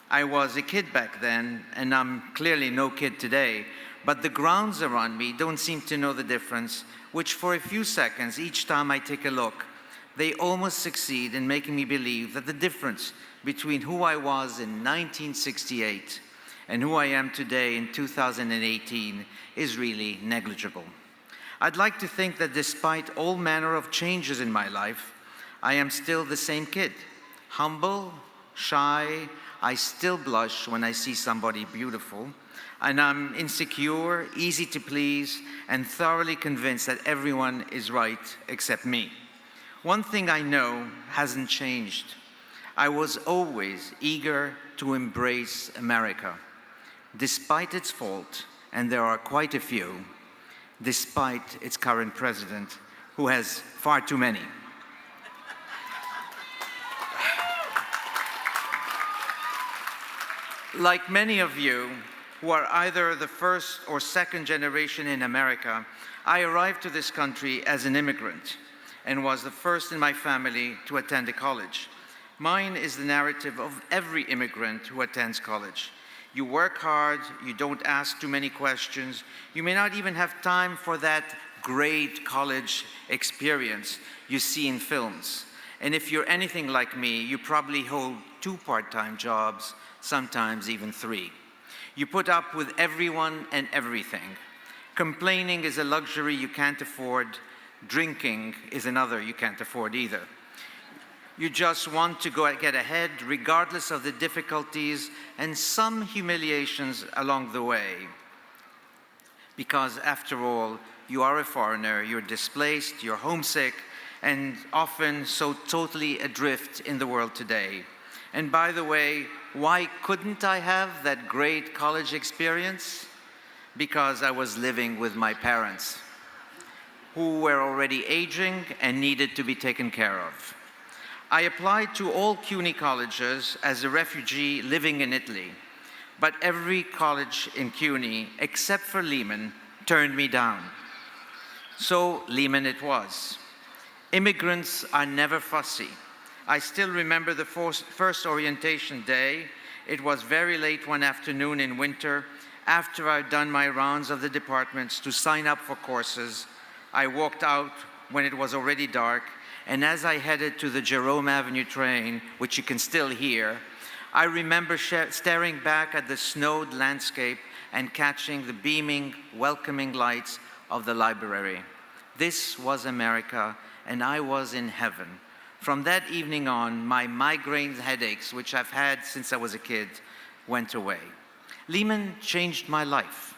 I was a kid back then, and I'm clearly no kid today, but the grounds around me don't seem to know the difference, which for a few seconds, each time I take a look, they almost succeed in making me believe that the difference between who I was in 1968 and who I am today in 2018 is really negligible. I'd like to think that despite all manner of changes in my life, I am still the same kid, humble, shy. I still blush when I see somebody beautiful, and I'm insecure, easy to please, and thoroughly convinced that everyone is right except me. One thing I know hasn't changed. I was always eager to embrace America, despite its fault, and there are quite a few, despite its current president, who has far too many. Like many of you who are either the first or second generation in America, I arrived to this country as an immigrant and was the first in my family to attend a college. Mine is the narrative of every immigrant who attends college. You work hard, you don't ask too many questions, you may not even have time for that great college experience you see in films. And if you're anything like me, you probably hold 2 part-time jobs, sometimes even 3. You put up with everyone and everything. Complaining is a luxury you can't afford. Drinking is another you can't afford either. You just want to get ahead regardless of the difficulties and some humiliations along the way. Because after all, you are a foreigner, you're displaced, you're homesick, and often so totally adrift in the world today. And by the way, why couldn't I have that great college experience? Because I was living with my parents, who were already aging and needed to be taken care of. I applied to all CUNY colleges as a refugee living in Italy, but every college in CUNY, except for Lehman, turned me down. So Lehman it was. Immigrants are never fussy. I still remember the first orientation day. It was very late one afternoon in winter, after I'd done my rounds of the departments to sign up for courses. I walked out when it was already dark, and as I headed to the Jerome Avenue train, which you can still hear, I remember staring back at the snowed landscape and catching the beaming, welcoming lights of the library. This was America, and I was in heaven. From that evening on, my migraine headaches, which I've had since I was a kid, went away. Lehman changed my life.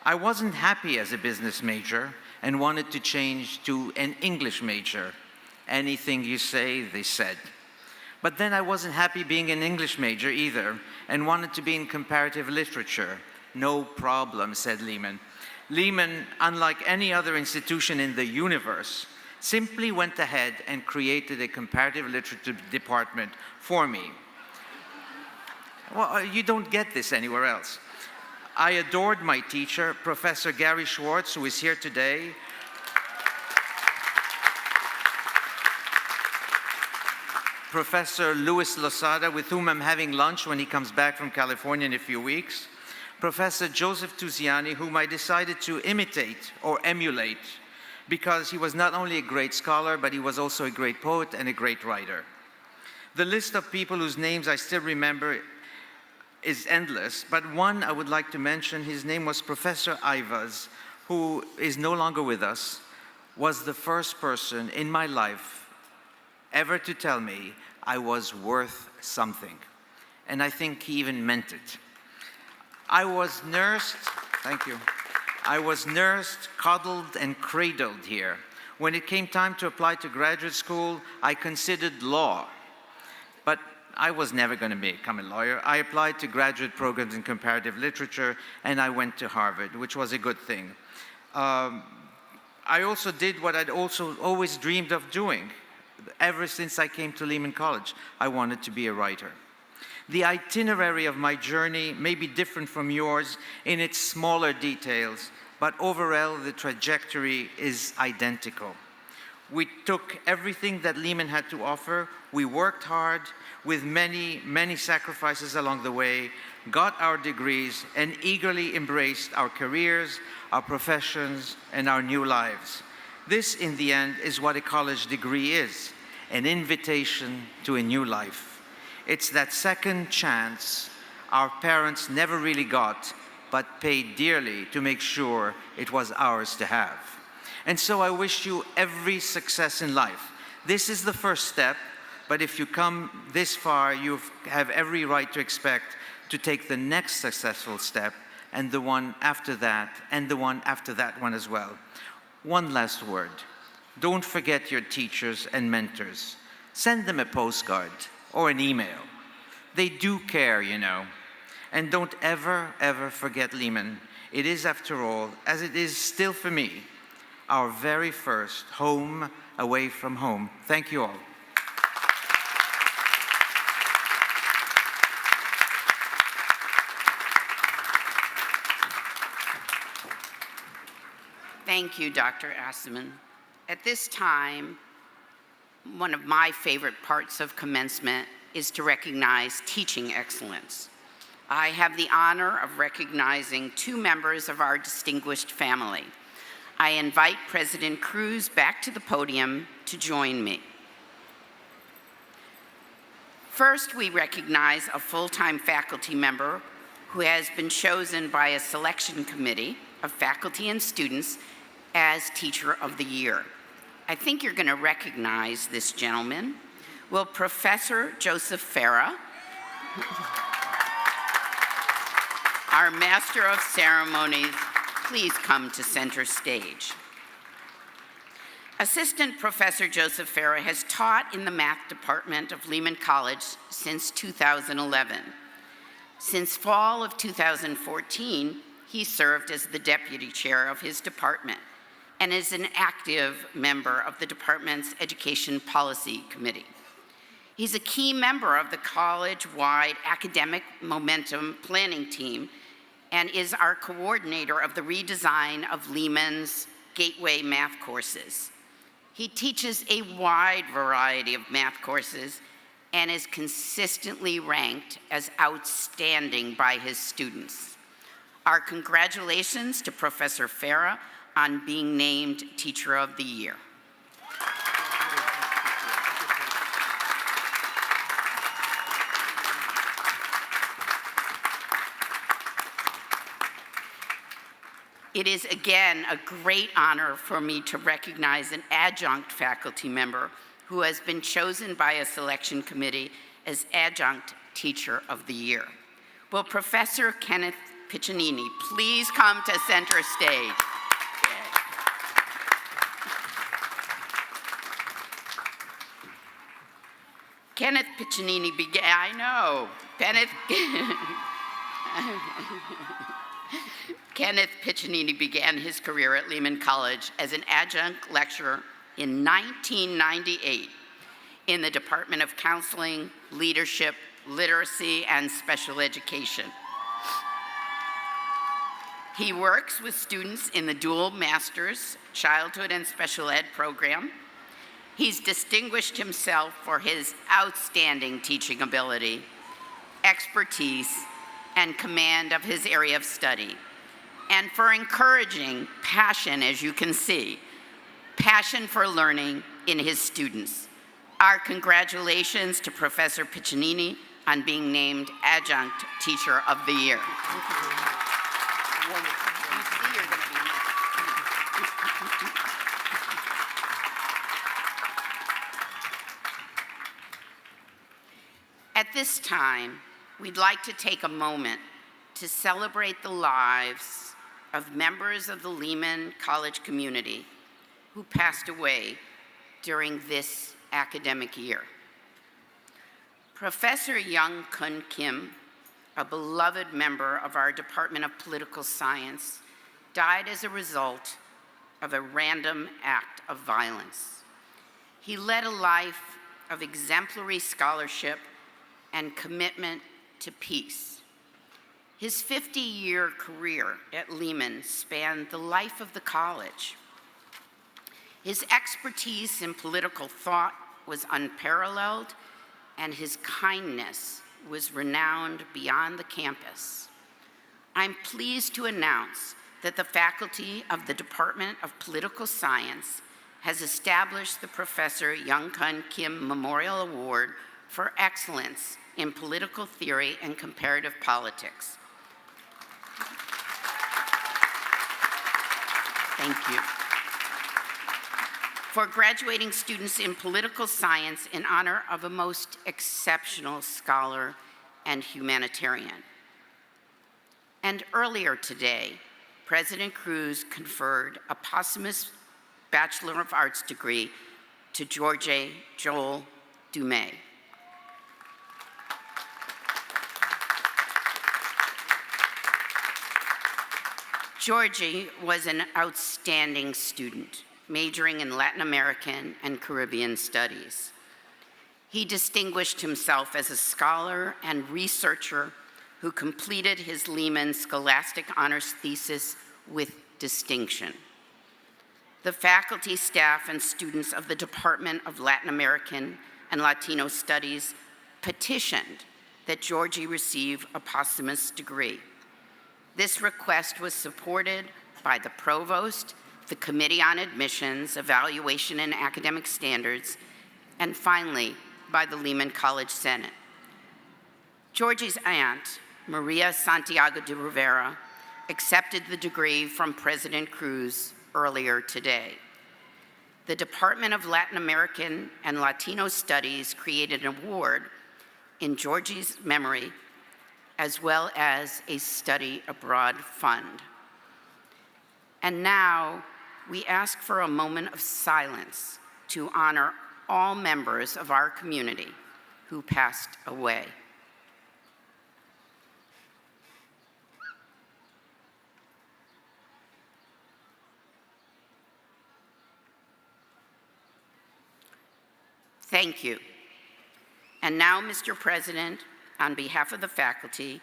I wasn't happy as a business major and wanted to change to an English major. Anything you say, they said. But then I wasn't happy being an English major either and wanted to be in comparative literature. No problem, said Lehman. Lehman, unlike any other institution in the universe, simply went ahead and created a comparative literature department for me. Well, you don't get this anywhere else. I adored my teacher, Professor Gary Schwartz, who is here today. Professor Louis Losada, with whom I'm having lunch when he comes back from California in a few weeks. Professor Joseph Tuziani, whom I decided to imitate or emulate because he was not only a great scholar, but he was also a great poet and a great writer. The list of people whose names I still remember is endless, but one I would like to mention, his name was Professor Ivas, who is no longer with us, was the first person in my life ever to tell me I was worth something. And I think he even meant it. I was nursed, thank you. I was nursed, coddled, and cradled here. When it came time to apply to graduate school, I considered law. But I was never going to become a lawyer. I applied to graduate programs in comparative literature, and I went to Harvard, which was a good thing. I also did what I'd also always dreamed of doing. Ever since I came to Lehman College, I wanted to be a writer. The itinerary of my journey may be different from yours in its smaller details, but overall the trajectory is identical. We took everything that Lehman had to offer, we worked hard with many, many sacrifices along the way, got our degrees, and eagerly embraced our careers, our professions, and our new lives. This, in the end, is what a college degree is, an invitation to a new life. It's that second chance our parents never really got, but paid dearly to make sure it was ours to have. And so I wish you every success in life. This is the first step, but if you come this far, you have every right to expect to take the next successful step, and the one after that, and the one after that one as well. One last word. Don't forget your teachers and mentors. Send them a postcard or an email. They do care, you know. And don't ever, ever forget Lehman. It is, after all, as it is still for me, our very first home away from home. Thank you all. Thank you, Dr. Asseman. At this time, one of my favorite parts of commencement is to recognize teaching excellence. I have the honor of recognizing two members of our distinguished family. I invite President Cruz back to the podium to join me. First, we recognize a full-time faculty member who has been chosen by a selection committee of faculty and students as Teacher of the Year. I think you're going to recognize this gentleman. Will Professor Joseph Farah, our Master of Ceremonies, please come to center stage. Assistant Professor Joseph Farah has taught in the math department of Lehman College since 2011. Since fall of 2014, he served as the deputy chair of his department and is an active member of the department's Education Policy Committee. He's a key member of the college-wide academic momentum planning team and is our coordinator of the redesign of Lehman's Gateway math courses. He teaches a wide variety of math courses and is consistently ranked as outstanding by his students. Our congratulations to Professor Farah on being named Teacher of the Year. It is again a great honor for me to recognize an adjunct faculty member who has been chosen by a selection committee as Adjunct Teacher of the Year. Will Professor Kenneth Piccinini please come to center stage? Kenneth Piccinini began, I know, Kenneth Piccinini began his career at Lehman College as an adjunct lecturer in 1998 in the Department of Counseling, Leadership, Literacy, and Special Education. He works with students in the dual master's childhood and special ed program. He's distinguished himself for his outstanding teaching ability, expertise, and command of his area of study, and for encouraging passion, as you can see, passion for learning in his students. Our congratulations to Professor Piccinini on being named Adjunct Teacher of the Year. At this time, we'd like to take a moment to celebrate the lives of members of the Lehman College community who passed away during this academic year. Professor Young Kun Kim, a beloved member of our Department of Political Science, died as a result of a random act of violence. He led a life of exemplary scholarship and commitment to peace. His 50-year career at Lehman spanned the life of the college. His expertise in political thought was unparalleled, and his kindness was renowned beyond the campus. I'm pleased to announce that the faculty of the Department of Political Science has established the Professor Young Kun Kim Memorial Award for Excellence in Political Theory and Comparative Politics. Thank you. For graduating students in political science in honor of a most exceptional scholar and humanitarian. And earlier today, President Cruz conferred a posthumous Bachelor of Arts degree to George Joel Dumais. Georgie was an outstanding student, majoring in Latin American and Caribbean studies. He distinguished himself as a scholar and researcher who completed his Lehman Scholastic Honors Thesis with distinction. The faculty, staff, and students of the Department of Latin American and Latino Studies petitioned that Georgie receive a posthumous degree. This request was supported by the Provost, the Committee on Admissions, Evaluation, and Academic Standards, and finally, by the Lehman College Senate. Georgie's aunt, Maria Santiago de Rivera, accepted the degree from President Cruz earlier today. The Department of Latin American and Latino Studies created an award in Georgie's memory, as well as a study abroad fund. And now, we ask for a moment of silence to honor all members of our community who passed away. Thank you. And now, Mr. President, on behalf of the faculty,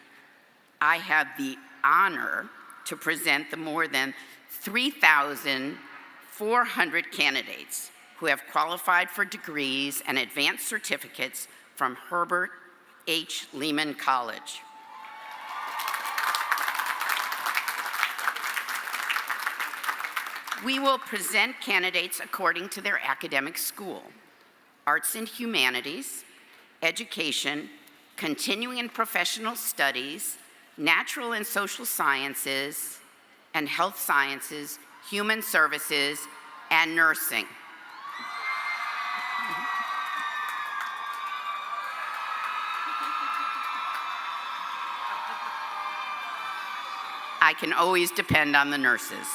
I have the honor to present the more than 3,400 candidates who have qualified for degrees and advanced certificates from Herbert H. Lehman College. We will present candidates according to their academic school: arts and humanities, education, continuing and professional studies, natural and social sciences, and health sciences, human services, and nursing. I can always depend on the nurses.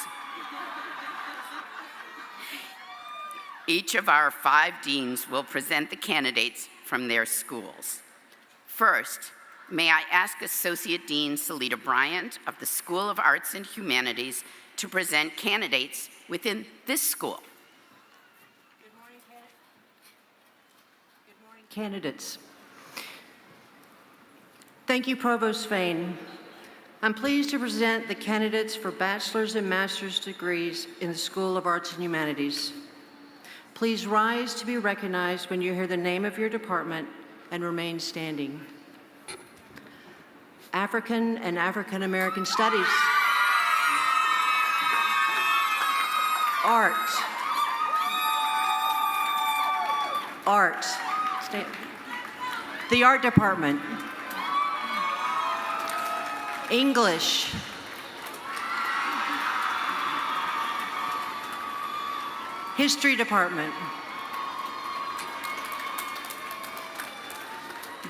Each of our 5 deans will present the candidates from their schools. First, may I ask Associate Dean Salita Bryant of the School of Arts and Humanities to present candidates within this school. Good morning, candidates. Thank you, Provost Fain. I'm pleased to present the candidates for bachelor's and master's degrees in the School of Arts and Humanities. Please rise to be recognized when you hear the name of your department and remain standing. African and African American Studies. Art. Art. The Art Department. English. History Department.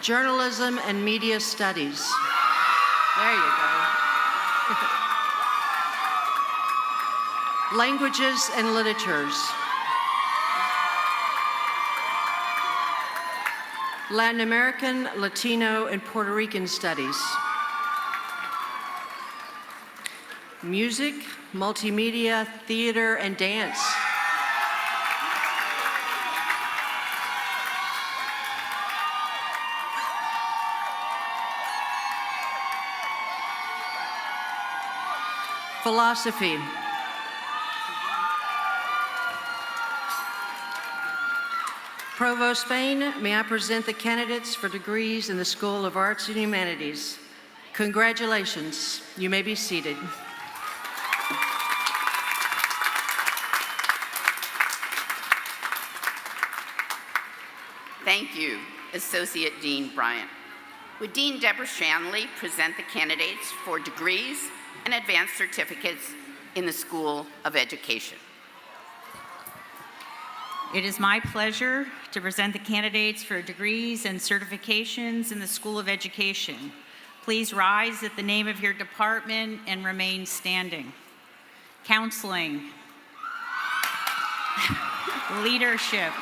Journalism and Media Studies. There you go. Languages and Literatures. Latin American, Latino, and Puerto Rican Studies. Music, Multimedia, Theater, and Dance. Philosophy. Provost Fain, may I present the candidates for degrees in the School of Arts and Humanities. Congratulations. You may be seated. Thank you, Associate Dean Bryant. Would Dean Deborah Shanley present the candidates for degrees and advanced certificates in the School of Education? It is my pleasure to present the candidates for degrees and certifications in the School of Education. Please rise at the name of your department and remain standing. Counseling, leadership,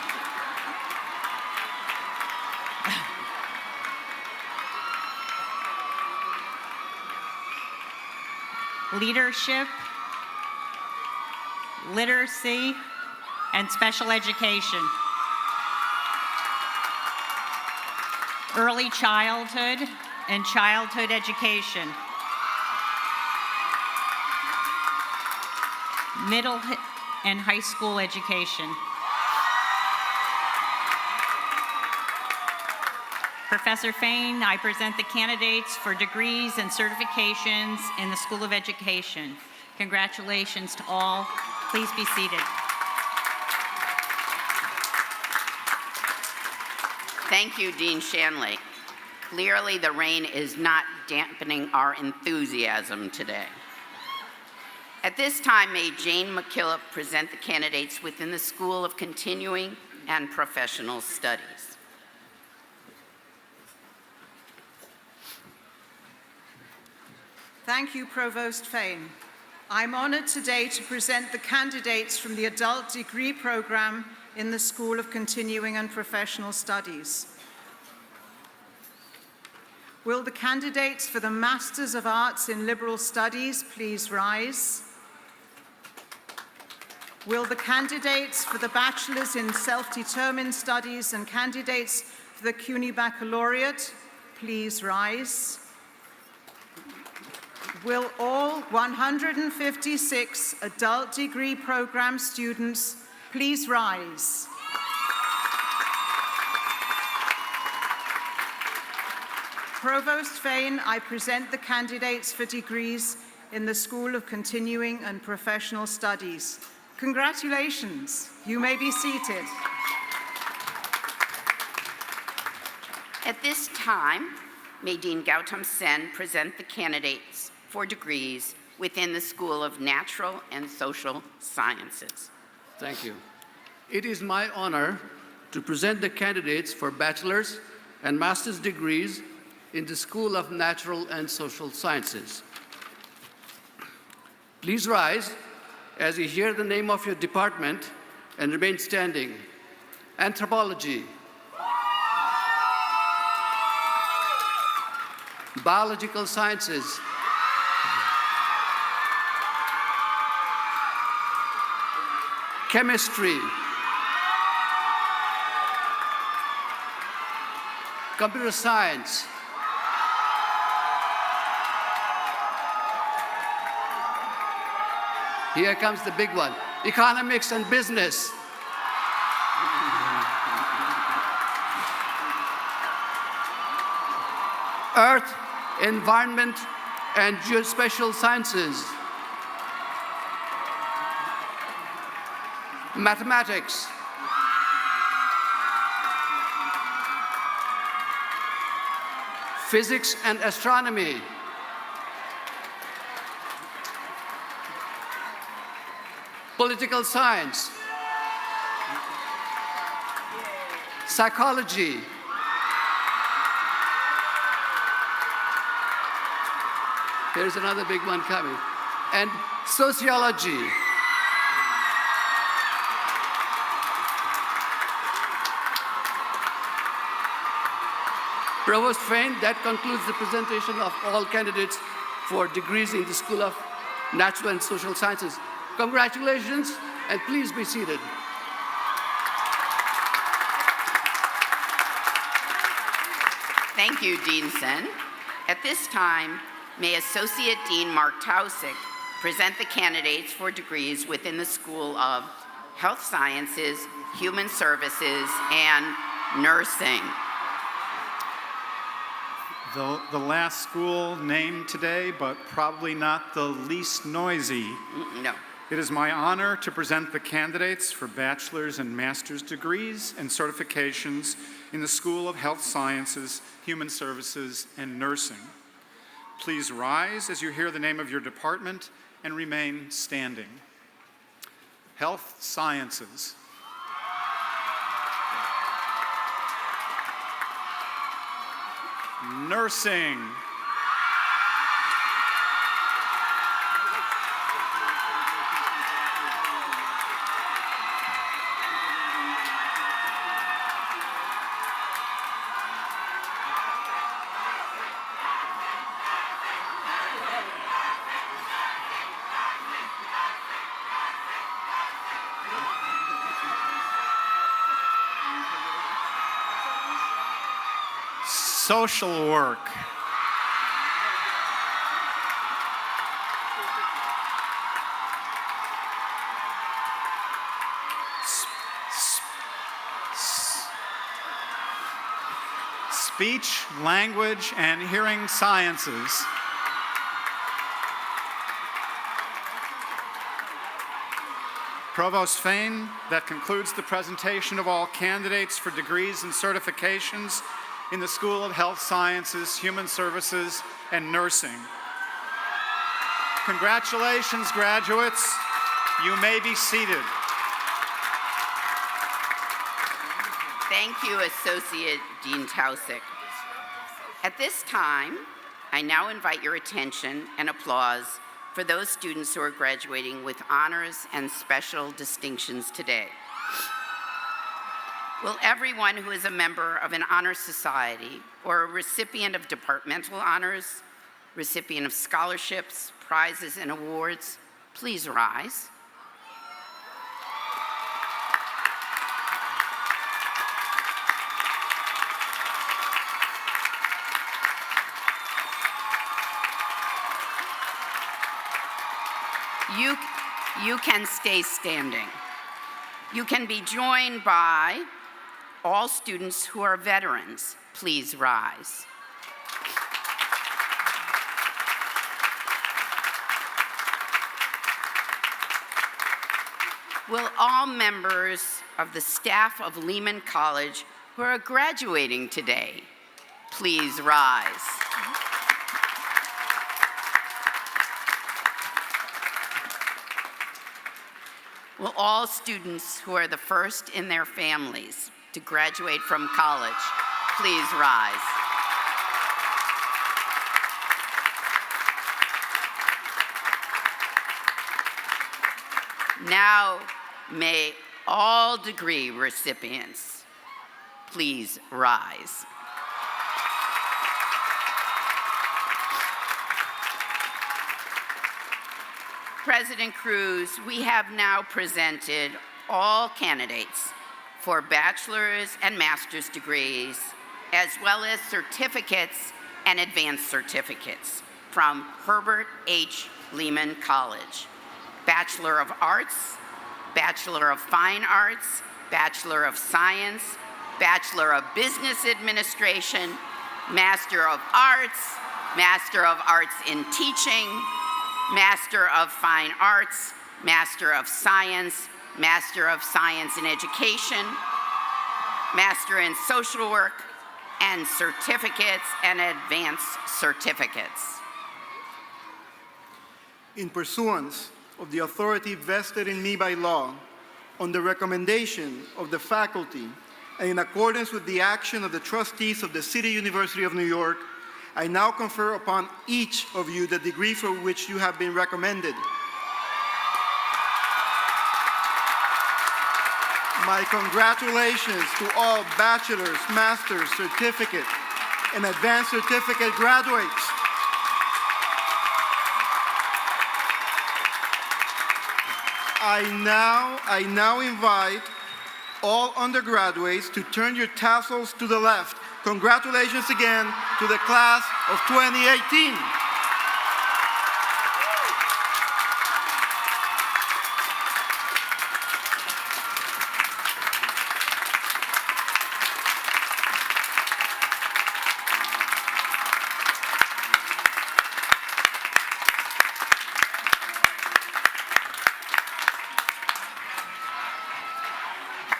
leadership, literacy, and special education. Early childhood and childhood education. Middle and high school education. Professor Fain, I present the candidates for degrees and certifications in the School of Education. Congratulations to all. Please be seated. Thank you, Dean Shanley. Clearly, the rain is not dampening our enthusiasm today. At this time, may Jane McKillop present the candidates within the School of Continuing and Professional Studies. Thank you, Provost Fain. I'm honored today to present the candidates from the Adult Degree Program in the School of Continuing and Professional Studies. Will the candidates for the Masters of Arts in Liberal Studies please rise? Will the candidates for the Bachelors in Self-Determined Studies and candidates for the CUNY Baccalaureate please rise? Will all 156 adult degree program students please rise? Provost Fain, I present the candidates for degrees in the School of Continuing and Professional Studies. Congratulations. You may be seated. At this time, may Dean Gautam Sen present the candidates for degrees within the School of Natural and Social Sciences. Thank you. It is my honor to present the candidates for bachelor's and master's degrees in the School of Natural and Social Sciences. Please rise as you hear the name of your department and remain standing. Anthropology, biological sciences, chemistry, computer science, here comes the big one, economics and business, earth, environment, and geospatial sciences, mathematics, physics and astronomy, political science, psychology, here's another big one coming, and sociology. Provost Fain, that concludes the presentation of all candidates for degrees in the School of Natural and Social Sciences. Congratulations, and please be seated. Thank you, Dean Sen. At this time, may Associate Dean Mark Tausig present the candidates for degrees within the School of Health Sciences, Human Services, and Nursing. The last school named today, but probably not the least noisy. No. It is my honor to present the candidates for bachelor's and master's degrees and certifications in the School of Health Sciences, Human Services, and Nursing. Please rise as you hear the name of your department and remain standing. Health Sciences. Nursing. social work, speech, language, and hearing sciences, Provost Fain, that concludes the presentation of all candidates for degrees and certifications in the School of Health Sciences, Human Services, and Nursing. Congratulations, graduates. You may be seated. Thank you, Associate Dean Tausig. At this time, I now invite your attention and applause for those students who are graduating with honors and special distinctions today. Will everyone who is a member of an honor society or a recipient of departmental honors, recipient of scholarships, prizes, and awards, please rise? You can stay standing. You can be joined by all students who are veterans. Please rise. Will all members of the staff of Lehman College who are graduating today please rise? Will all students who are the first in their families to graduate from college please rise? Now, may all degree recipients please rise. President Cruz, we have now presented all candidates for bachelor's and master's degrees, as well as certificates and advanced certificates from Herbert H. Lehman College. Bachelor of Arts, Bachelor of Fine Arts, Bachelor of Science, Bachelor of Business Administration, Master of Arts, Master of Arts in Teaching, Master of Fine Arts, Master of Science, Master of Science in Education, Master in Social Work, and certificates and advanced certificates. In pursuance of the authority vested in me by law, on the recommendation of the faculty, and in accordance with the action of the trustees of the City University of New York, I now confer upon each of you the degree for which you have been recommended. My congratulations to all bachelor's, master's, certificate, and advanced certificate graduates. I now invite all undergraduates to turn your tassels to the left. Congratulations again to the class of 2018.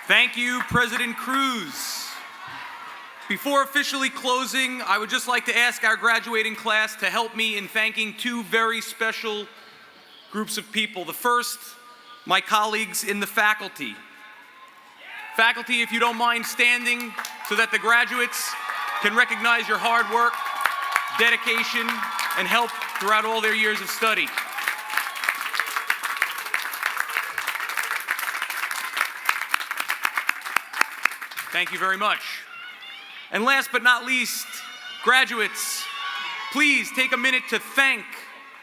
Thank you, President Cruz. Before officially closing, I would just like to ask our graduating class to help me in thanking two very special groups of people. The first, my colleagues in the faculty. Faculty, if you don't mind standing so that the graduates can recognize your hard work, dedication, and help throughout all their years of study. Thank you very much. And last but not least, graduates, please take a minute to thank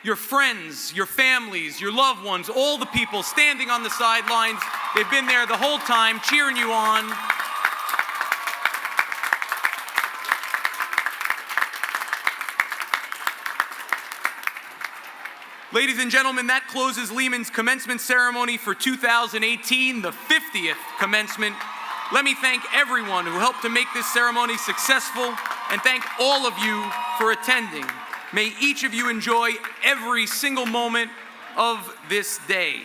your friends, your families, your loved ones, all the people standing on the sidelines. They've been there the whole time cheering you on. Ladies and gentlemen, that closes Lehman's commencement ceremony for 2018, the 50th commencement. Let me thank everyone who helped to make this ceremony successful, and thank all of you for attending. May each of you enjoy every single moment of this day.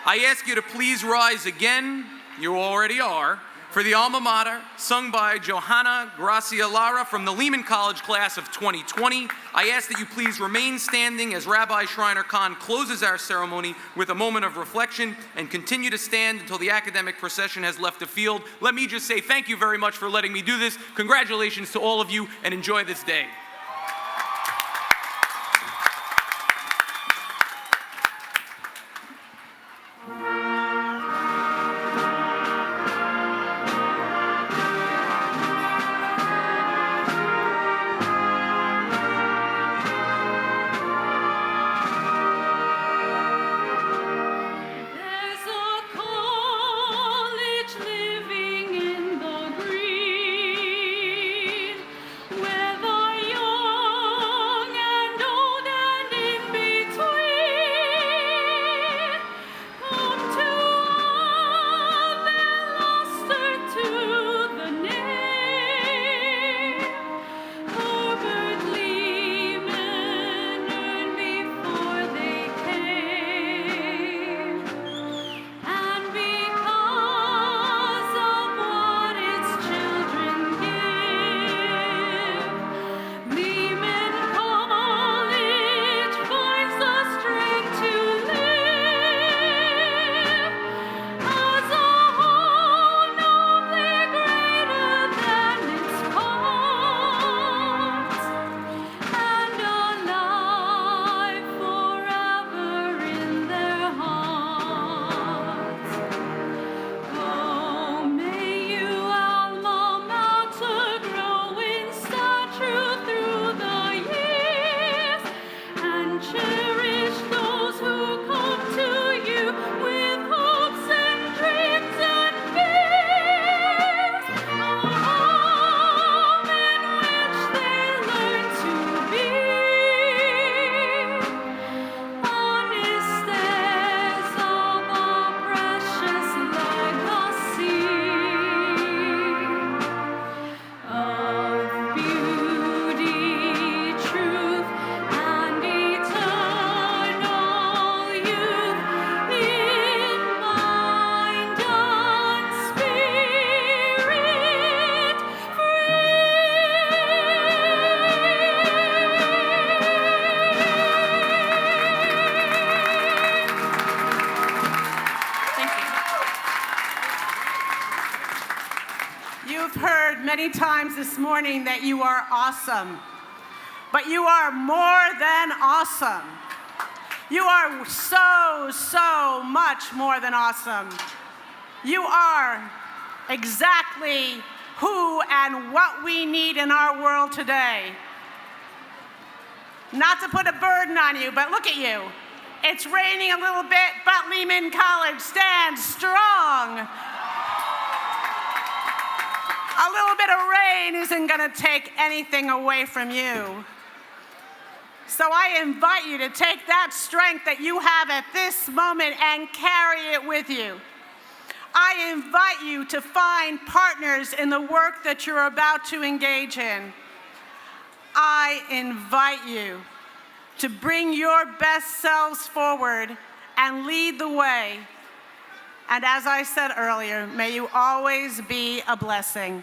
I ask you to please rise again, you already are, for the alma mater, sung by Johanna Gracia Lara from the Lehman College class of 2020. I ask that you please remain standing as Rabbi Shriner Khan closes our ceremony with a moment of reflection, and continue to stand until the academic procession has left the field. Let me just say thank you very much for letting me do this. Congratulations to all of you, and enjoy this day. Many times this morning that you are awesome, but you are more than awesome. You are so much more than awesome. You are exactly who and what we need in our world today. Not to put a burden on you, but look at you. It's raining a little bit, but Lehman College stands strong. A little bit of rain isn't going to take anything away from you. So I invite you to take that strength that you have at this moment and carry it with you. I invite you to find partners in the work that you're about to engage in. I invite you to bring your best selves forward and lead the way. And as I said earlier, may you always be a blessing.